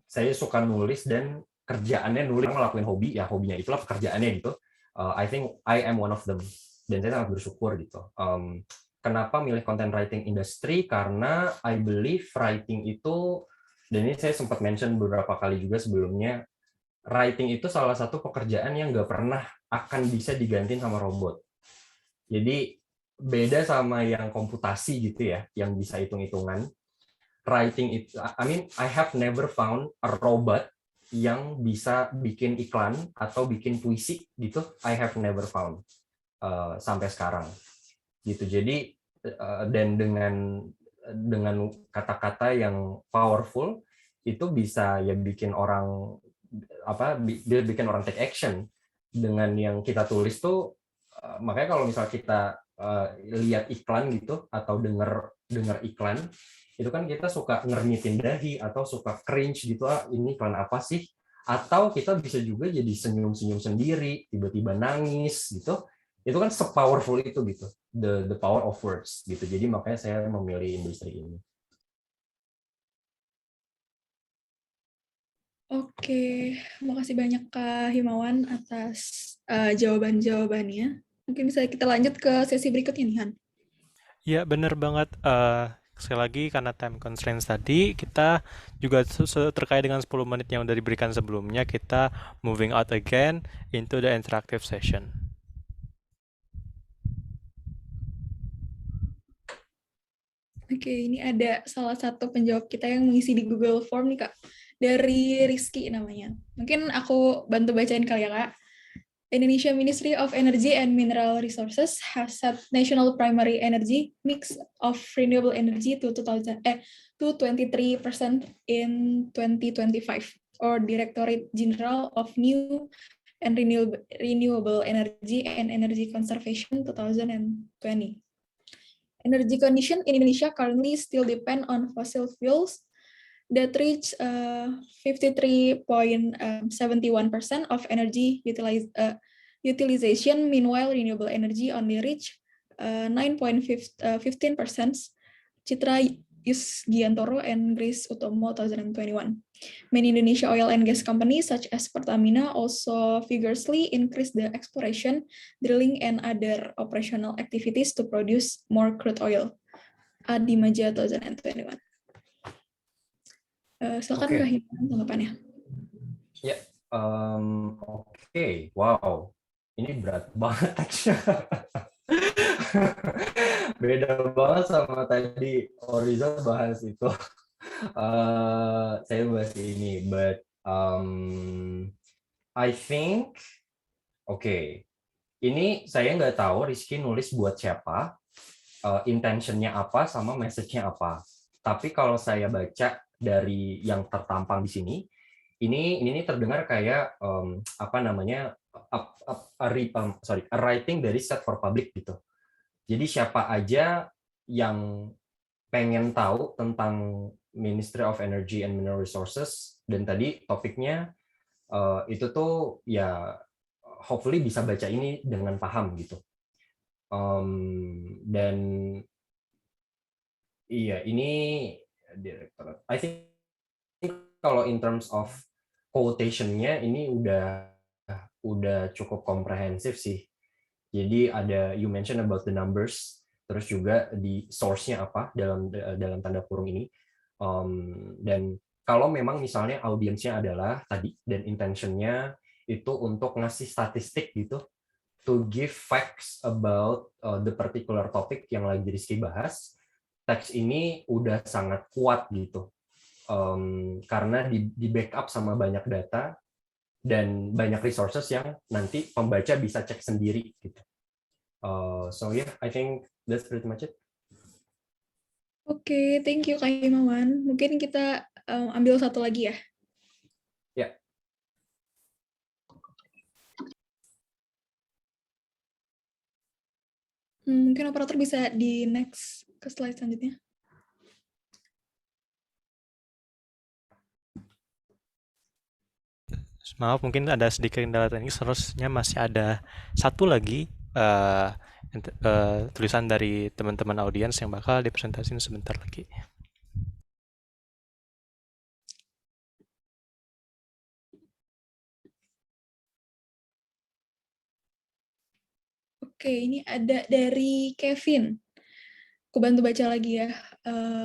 Saya suka nulis dan kerjaannya nulis, ngelakuin hobi, ya hobinya itulah pekerjaannya gitu. I think I am one of them, dan saya sangat bersyukur gitu. Kenapa milih content writing industry? Karena I believe writing itu, dan ini saya sempat mention beberapa kali juga sebelumnya, writing itu salah satu pekerjaan yang nggak pernah akan bisa digantiin sama robot. Jadi beda sama yang komputasi gitu ya, yang bisa hitung-hitungan. Writing itu, I have never found a robot yang bisa bikin iklan atau bikin puisi gitu. I have never found sampai sekarang. Gitu. Jadi dan dengan kata-kata yang powerful itu bisa ya bikin orang bikin orang take action. Dengan yang kita tulis tuh makanya kalau misal kita lihat iklan gitu atau dengar iklan itu kan kita suka ngermitin dahi atau suka cringe gitu, ini iklan apa sih, atau kita bisa juga jadi senyum-senyum sendiri, tiba-tiba nangis gitu. Itu kan se-powerful itu gitu, the power of words gitu. Jadi makanya saya memilih industri ini. Oke, makasih banyak Kak Himawan atas jawaban-jawabannya. Mungkin bisa kita lanjut ke sesi berikutnya nih, Han. Ya, bener banget. Sekali lagi, karena time constraints tadi, kita juga terkait dengan 10 menit yang udah diberikan sebelumnya, kita moving out again into the interactive session. Oke, ini ada salah satu penjawab kita yang mengisi di Google Form nih, Kak. Dari Rizky namanya. Mungkin aku bantu bacain kali ya, Kak. Indonesia Ministry of Energy and Mineral Resources has set national primary energy mix of renewable energy to 23% in 2025, or Directorate General of New and Renewable Energy and Energy Conservation 2020. Energy condition in Indonesia currently still depend on fossil fuels that reach 53.71% of energy utilization. Meanwhile, renewable energy only reach 9.15%. Citra Yusgiantoro and Grace Utomo 2021. Many Indonesia oil and gas companies such as Pertamina also vigorously increase the exploration, drilling, and other operational activities to produce more crude oil. Adi Maja 2021. Silakan Kak Himawan tanggapannya. Ya, oke. Wow, ini berat banget teksnya. Beda banget sama tadi Oriza bahas itu. Saya bahas ini, but I think, ini saya nggak tahu Rizky nulis buat siapa, intentionnya apa, sama message-nya apa. Tapi kalau saya baca dari yang tertampang di sini, ini terdengar kayak a writing dari set for public gitu. Jadi siapa aja yang pengen tahu tentang Ministry of Energy and Mineral Resources, dan tadi topiknya itu tuh ya hopefully bisa baca ini dengan paham gitu. Dan iya, ini I think kalau in terms of quotation-nya ini udah udah cukup komprehensif sih. Jadi ada you mention about the numbers, terus juga di source-nya apa dalam tanda kurung ini. Dan kalau memang misalnya audiensnya adalah tadi dan intentionnya itu untuk ngasih statistik gitu, to give facts about the particular topic yang lagi Rizky bahas, teks ini udah sangat kuat gitu. Karena di backup sama banyak data dan banyak resources yang nanti pembaca bisa cek sendiri gitu. So yeah, I think that's pretty much it. Oke, thank you Kak Himawan. Mungkin kita ambil satu lagi ya. Ya. Mungkin operator bisa di next ke slide selanjutnya. Maaf, mungkin ada sedikit kendala teknis, seharusnya masih ada satu lagi tulisan dari teman-teman audiens yang bakal dipresentasikan sebentar lagi. Oke, ini ada dari Kevin. Aku bantu baca lagi ya,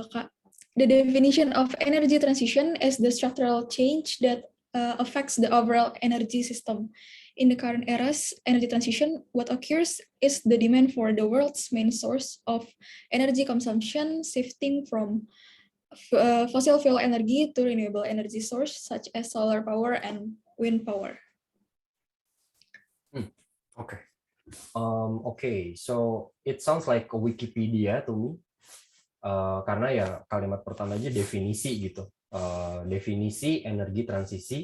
Kak. The definition of energy transition is the structural change that affects the overall energy system. In the current era's energy transition, what occurs is the demand for the world's main source of energy consumption shifting from fossil fuel energy to renewable energy source such as solar power and wind power. Okay. Okay, so it sounds like a Wikipedia to me. Karena ya kalimat pertama aja definisi gitu. Definisi energi transisi.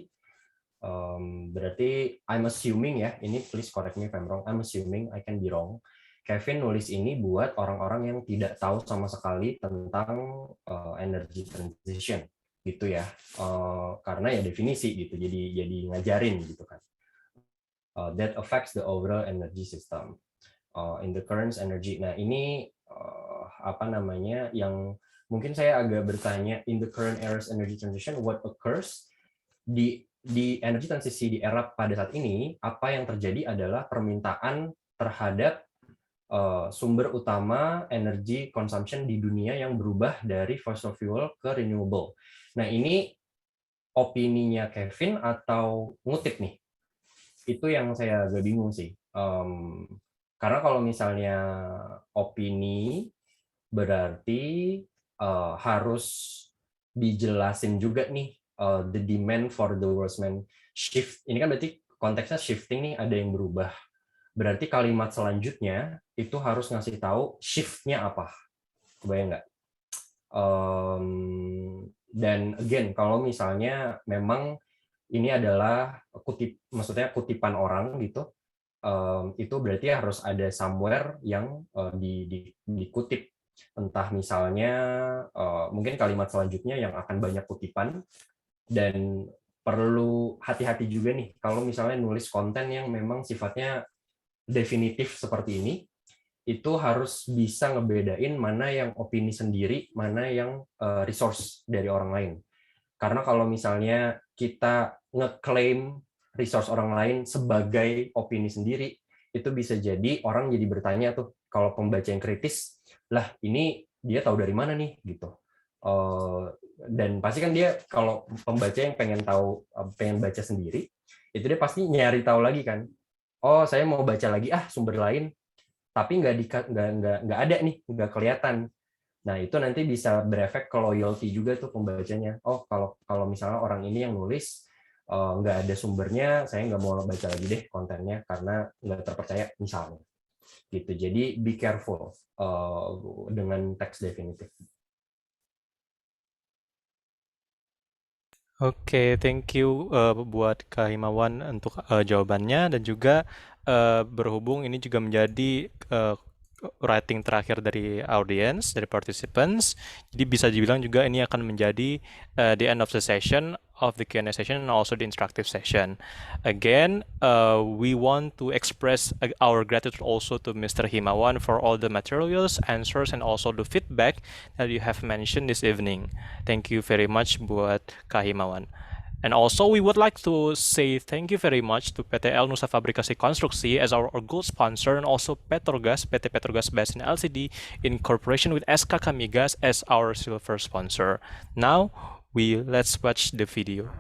Berarti I'm assuming ya, ini please correct me if I'm wrong. I'm assuming, I can be wrong. Kevin nulis ini buat orang-orang yang tidak tahu sama sekali tentang energy transition gitu ya. Karena ya definisi gitu. Jadi ngajarin gitu kan. That affects the overall energy system in the current energy. Nah ini apa namanya yang mungkin saya agak bertanya, in the current era's energy transition, what occurs di energi transisi di era pada saat ini, apa yang terjadi adalah permintaan terhadap sumber utama energi consumption di dunia yang berubah dari fossil fuel ke renewable. Nah ini opininya Kevin atau ngutip nih? Itu yang saya agak bingung sih. Karena kalau misalnya opini berarti harus dijelasin juga nih the demand for the world's main shift. Ini kan berarti konteksnya shifting nih, ada yang berubah. Berarti kalimat selanjutnya itu harus ngasih tahu shift-nya apa. Kebayang nggak? Dan again, kalau misalnya memang ini adalah maksudnya kutipan orang gitu, itu berarti harus ada somewhere yang dikutip. Entah misalnya mungkin kalimat selanjutnya yang akan banyak kutipan, dan perlu hati-hati juga nih kalau misalnya nulis konten yang memang sifatnya definitif seperti ini, itu harus bisa ngebedain mana yang opini sendiri, mana yang resource dari orang lain. Karena kalau misalnya kita ngeklaim resource orang lain sebagai opini sendiri, itu bisa jadi orang jadi bertanya tuh, kalau pembaca yang kritis, lah ini dia tahu dari mana nih gitu. Dan pasti kan dia kalau pembaca yang pengen baca sendiri, itu dia pasti nyari tahu lagi kan. Oh saya mau baca lagi sumber lain, tapi nggak ada nih, nggak kelihatan. Nah itu nanti bisa berefek ke loyalty juga tuh pembacanya. Oh kalau misalnya orang ini yang nulis nggak ada sumbernya, saya nggak mau baca lagi deh kontennya karena nggak terpercaya misalnya. Gitu. Jadi be careful dengan teks definitif. Oke, thank you buat Kak Himawan untuk jawabannya, dan juga berhubung ini juga menjadi writing terakhir dari audience, dari participants, jadi bisa dibilang juga ini akan menjadi the end of the session, of the Q&A session, and also the interactive session. Again, we want to express our gratitude also to Mr. Himawan for all the materials, answers, and also the feedback that you have mentioned this evening. Thank you very much buat Kak Himawan. And also, we would like to say thank you very much to PT El Nusa Fabrikasi Konstruksi as our gold sponsor, and also Petrogas, PT Petrogas Basin LCD, in cooperation with SKK Migas as our silver sponsor. Now, let's watch the video.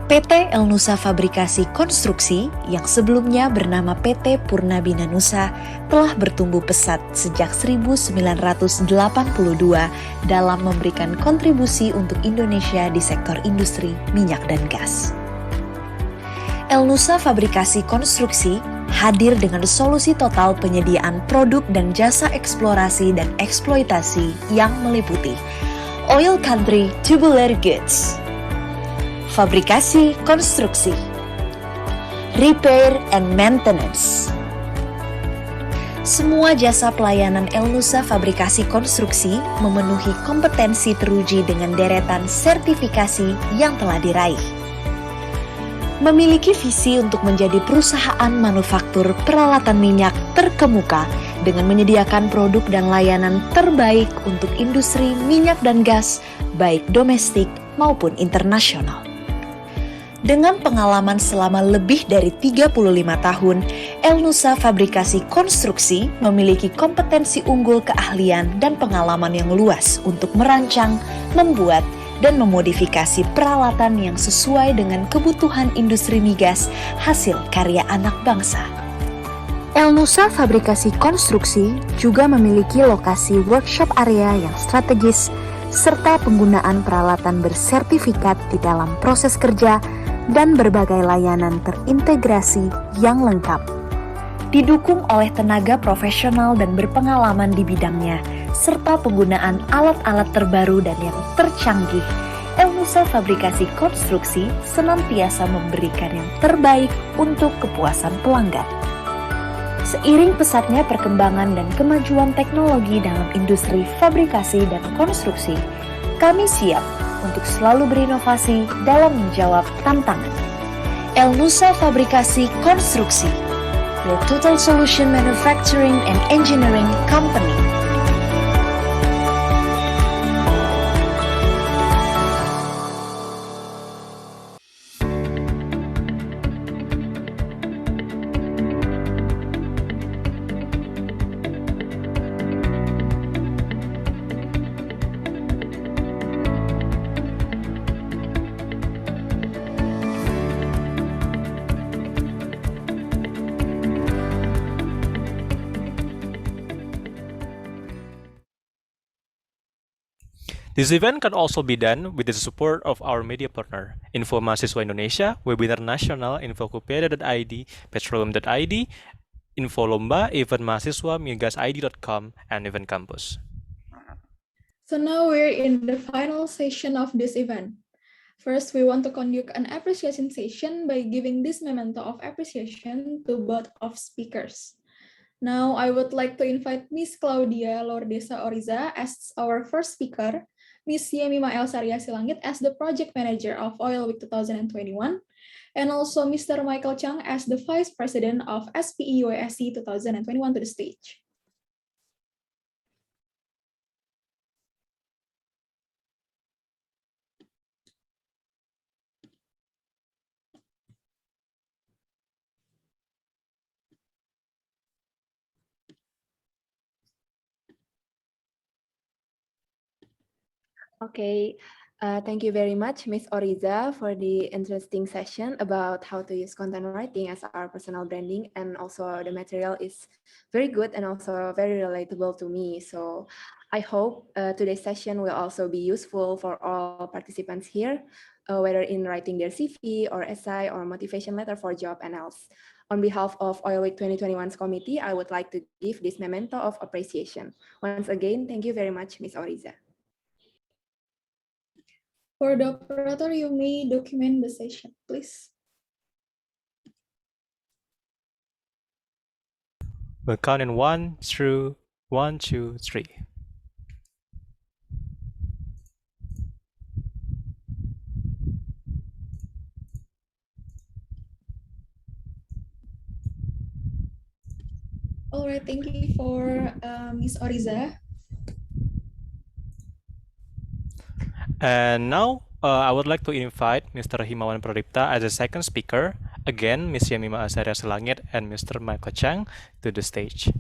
PT El Nusa Fabrikasi Konstruksi yang sebelumnya bernama PT Purnabina Nusa telah bertumbuh pesat sejak 1982 dalam memberikan kontribusi untuk Indonesia di sektor industri minyak dan gas. El Nusa Fabrikasi Konstruksi hadir dengan solusi total penyediaan produk dan jasa eksplorasi dan eksploitasi yang meliputi oil country tubular goods, fabrikasi konstruksi, repair and maintenance. Semua jasa pelayanan El Nusa Fabrikasi Konstruksi memenuhi kompetensi teruji dengan deretan sertifikasi yang telah diraih. Memiliki visi untuk menjadi perusahaan manufaktur peralatan minyak terkemuka dengan menyediakan produk dan layanan terbaik untuk industri minyak dan gas, baik domestik maupun internasional. Dengan pengalaman selama lebih dari 35 tahun, El Nusa Fabrikasi Konstruksi memiliki kompetensi unggul, keahlian, dan pengalaman yang luas untuk merancang, membuat, dan memodifikasi peralatan yang sesuai dengan kebutuhan industri migas hasil karya anak bangsa. El Nusa Fabrikasi Konstruksi juga memiliki lokasi workshop area yang strategis serta penggunaan peralatan bersertifikat di dalam proses kerja dan berbagai layanan terintegrasi yang lengkap. Didukung oleh tenaga profesional dan berpengalaman di bidangnya, serta penggunaan alat-alat terbaru dan yang tercanggih, El Nusa Fabrikasi Konstruksi senantiasa memberikan yang terbaik untuk kepuasan pelanggan. Seiring pesatnya perkembangan dan kemajuan teknologi dalam industri fabrikasi dan konstruksi, kami siap untuk selalu berinovasi dalam menjawab tantangan. El Nusa Fabrikasi Konstruksi, your total solution manufacturing and engineering company. This event can also be done with the support of our media partner, Info Mahasiswa Indonesia, Webinar Nasional, Infokopedia.id, Petroleum.id, Info Lomba, Event Mahasiswa, MigasID.com, and Event Campus. So now we're in the final session of this event. First, we want to conduct an appreciation session by giving this memento of appreciation to both of speakers. Now, I would like to invite Miss Claudia Lordesa Oriza as our first speaker, Miss Yemima Elsaria Silangit as the Project Manager of Oil Week 2021, and also Mr. Michael Chang as the Vice President of SPE-UASC 2021 to the stage. Okay, thank you very much, Miss Oriza, for the interesting session about how to use content writing as our personal branding, and also the material is very good and also very relatable to me. So I hope today's session will also be useful for all participants here, whether in writing their CV or essay or motivation letter for job and else. On behalf of Oil Week 2021's committee, I would like to give this memento of appreciation. Once again, thank you very much, Miss Oriza. For the operator, you may document the session, please. We'll count in 1, 2, 1, 2, 3. All right, thank you for Ms. Oriza. And now I would like to invite Mr. Himawan Pradipta as a second speaker. Again, Ms. Yamima Azaria Selangit and Mr. Michael Chang to the stage.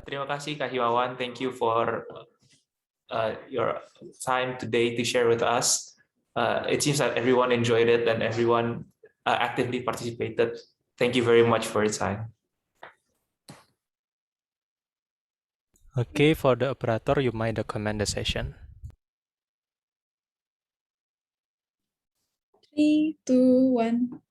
Terima kasih Kak Himawan. Thank you for your time today to share with us. It seems that everyone enjoyed it and everyone actively participated. Thank you very much for your time. Okay, for the operator, you might document the session. 3, 2, 1.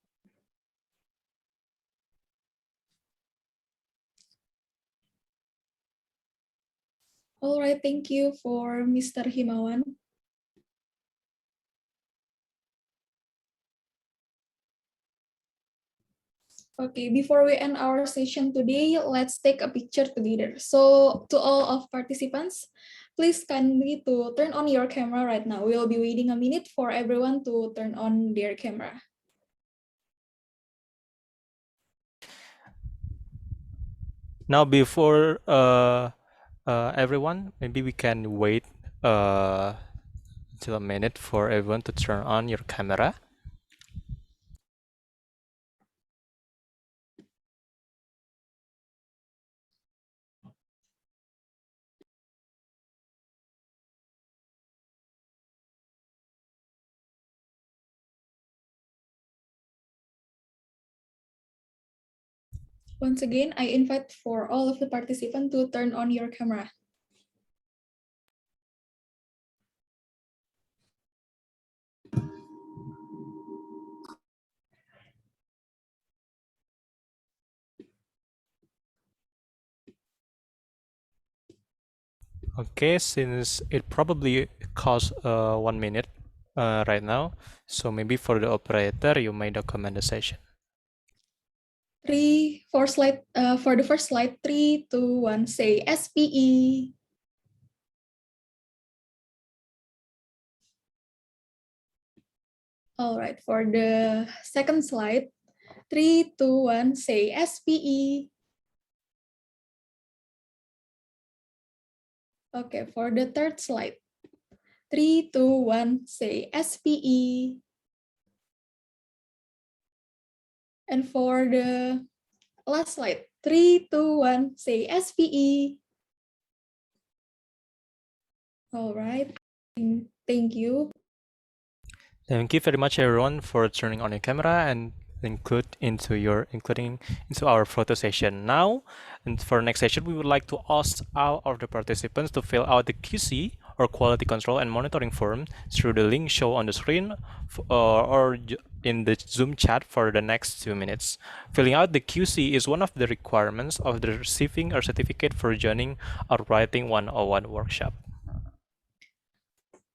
All right, thank you for Mr. Himawan. Okay, before we end our session today, let's take a picture together. So to all of participants, please kindly to turn on your camera right now. We'll be waiting a minute for everyone to turn on their camera. Now, before everyone, maybe we can wait until a minute for everyone to turn on your camera. Once again, I invite for all of the participants to turn on your camera. Okay, since it probably costs 1 minute right now, so maybe for the operator, you may document the session. For the first slide, 3, 2, 1, say SPE. All right, for the second slide, 3, 2, 1, say SPE. Okay, for the third slide, 3, 2, 1, say SPE. And for the last slide, 3, 2, 1, say SPE. All right, thank you. Thank you very much, everyone, for turning on your camera and including into our photo session. Now, and for next session, we would like to ask all of the participants to fill out the QC or quality control and monitoring form through the link shown on the screen or in the Zoom chat for the next 2 minutes. Filling out the QC is one of the requirements of the receiving a certificate for joining our Writing 101 workshop.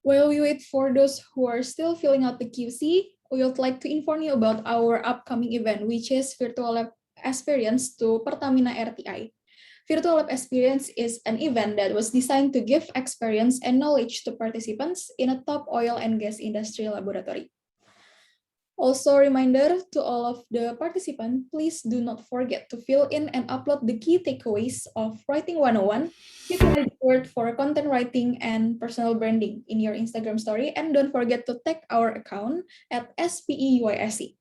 While we wait for those who are still filling out the QC, we would like to inform you about our upcoming event, which is Virtual Lab Experience to Pertamina RTI. Virtual Lab Experience is an event that was designed to give experience and knowledge to participants in a top oil and gas industry laboratory. Also, reminder to all of the participants, please do not forget to fill in and upload the key takeaways of Writing 101 utilizing word for content writing and personal branding in your Instagram story. And don't forget to tag our account at SPEYSE.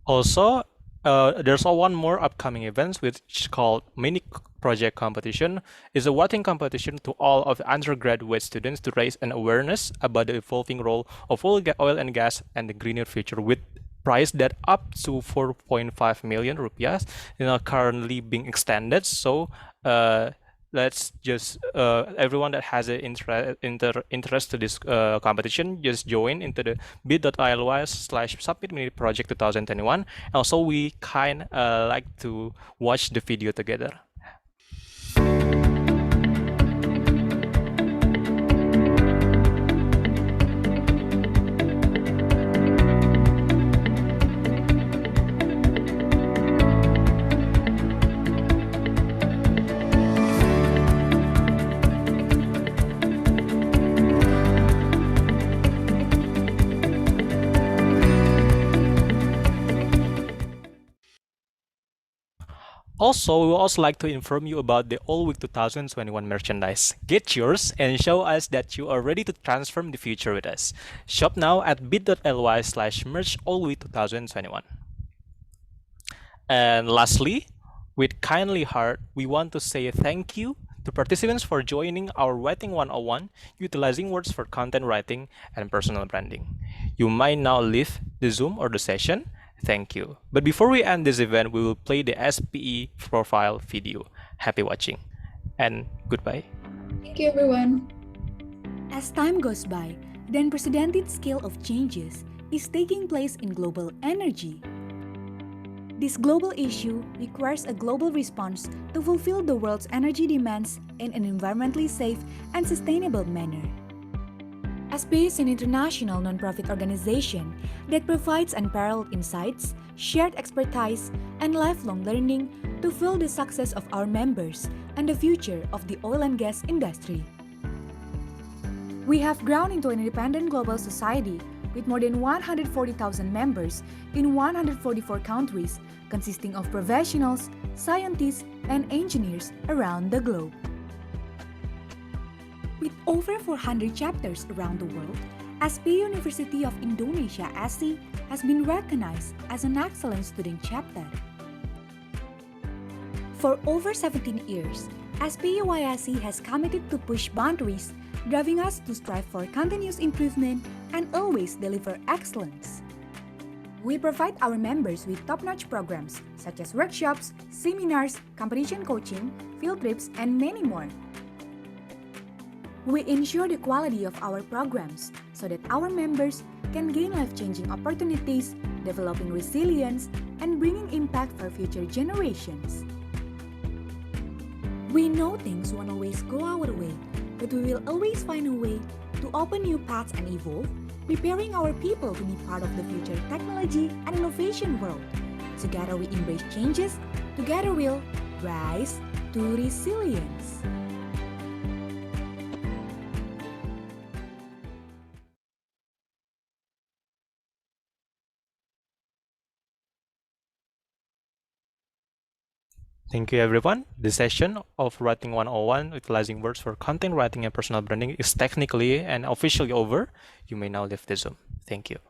Also, there's one more upcoming events which is called Mini Project Competition. It's a writing competition to all of the undergraduate students to raise an awareness about the evolving role of oil and gas and the greener future, with price that up to 4.5 million rupiah, currently being extended. So let's just everyone that has an interest to this competition, just join into the bit.ly/submit mini project 2021. Also, we like to watch the video together. Also, we would also like to inform you about the All Week 2021 merchandise. Get yours and show us that you are ready to transform the future with us. Shop now at bit.ly/merch All Week 2021. And lastly, with kindly heart, we want to say thank you to participants for joining our Writing 101, utilizing words for content writing and personal branding. You might now leave the Zoom or the session. Thank you. But before we end this event, we will play the SPE profile video. Happy watching and goodbye. Thank you, everyone. As time goes by, the unprecedented scale of changes is taking place in global energy. This global issue requires a global response to fulfill the world's energy demands in an environmentally safe and sustainable manner. SPE is an international nonprofit organization that provides unparalleled insights, shared expertise, and lifelong learning to fuel the success of our members and the future of the oil and gas industry. We have grown into an independent global society with more than 140,000 members in 144 countries, consisting of professionals, scientists, and engineers around the globe. With over 400 chapters around the world, SPE University of Indonesia (SI) has been recognized as an excellent student chapter. For over 17 years, SPEYSE has committed to push boundaries, driving us to strive for continuous improvement and always deliver excellence. We provide our members with top-notch programs such as workshops, seminars, competition coaching, field trips, and many more. We ensure the quality of our programs so that our members can gain life-changing opportunities, developing resilience, and bringing impact for future generations. We know things won't always go our way, but we will always find a way to open new paths and evolve, preparing our people to be part of the future technology and innovation world. Together we embrace changes, together we'll rise to resilience. Thank you, everyone. This session of Writing 101, utilizing words for content writing and personal branding, is technically and officially over. You may now leave the Zoom. Thank you.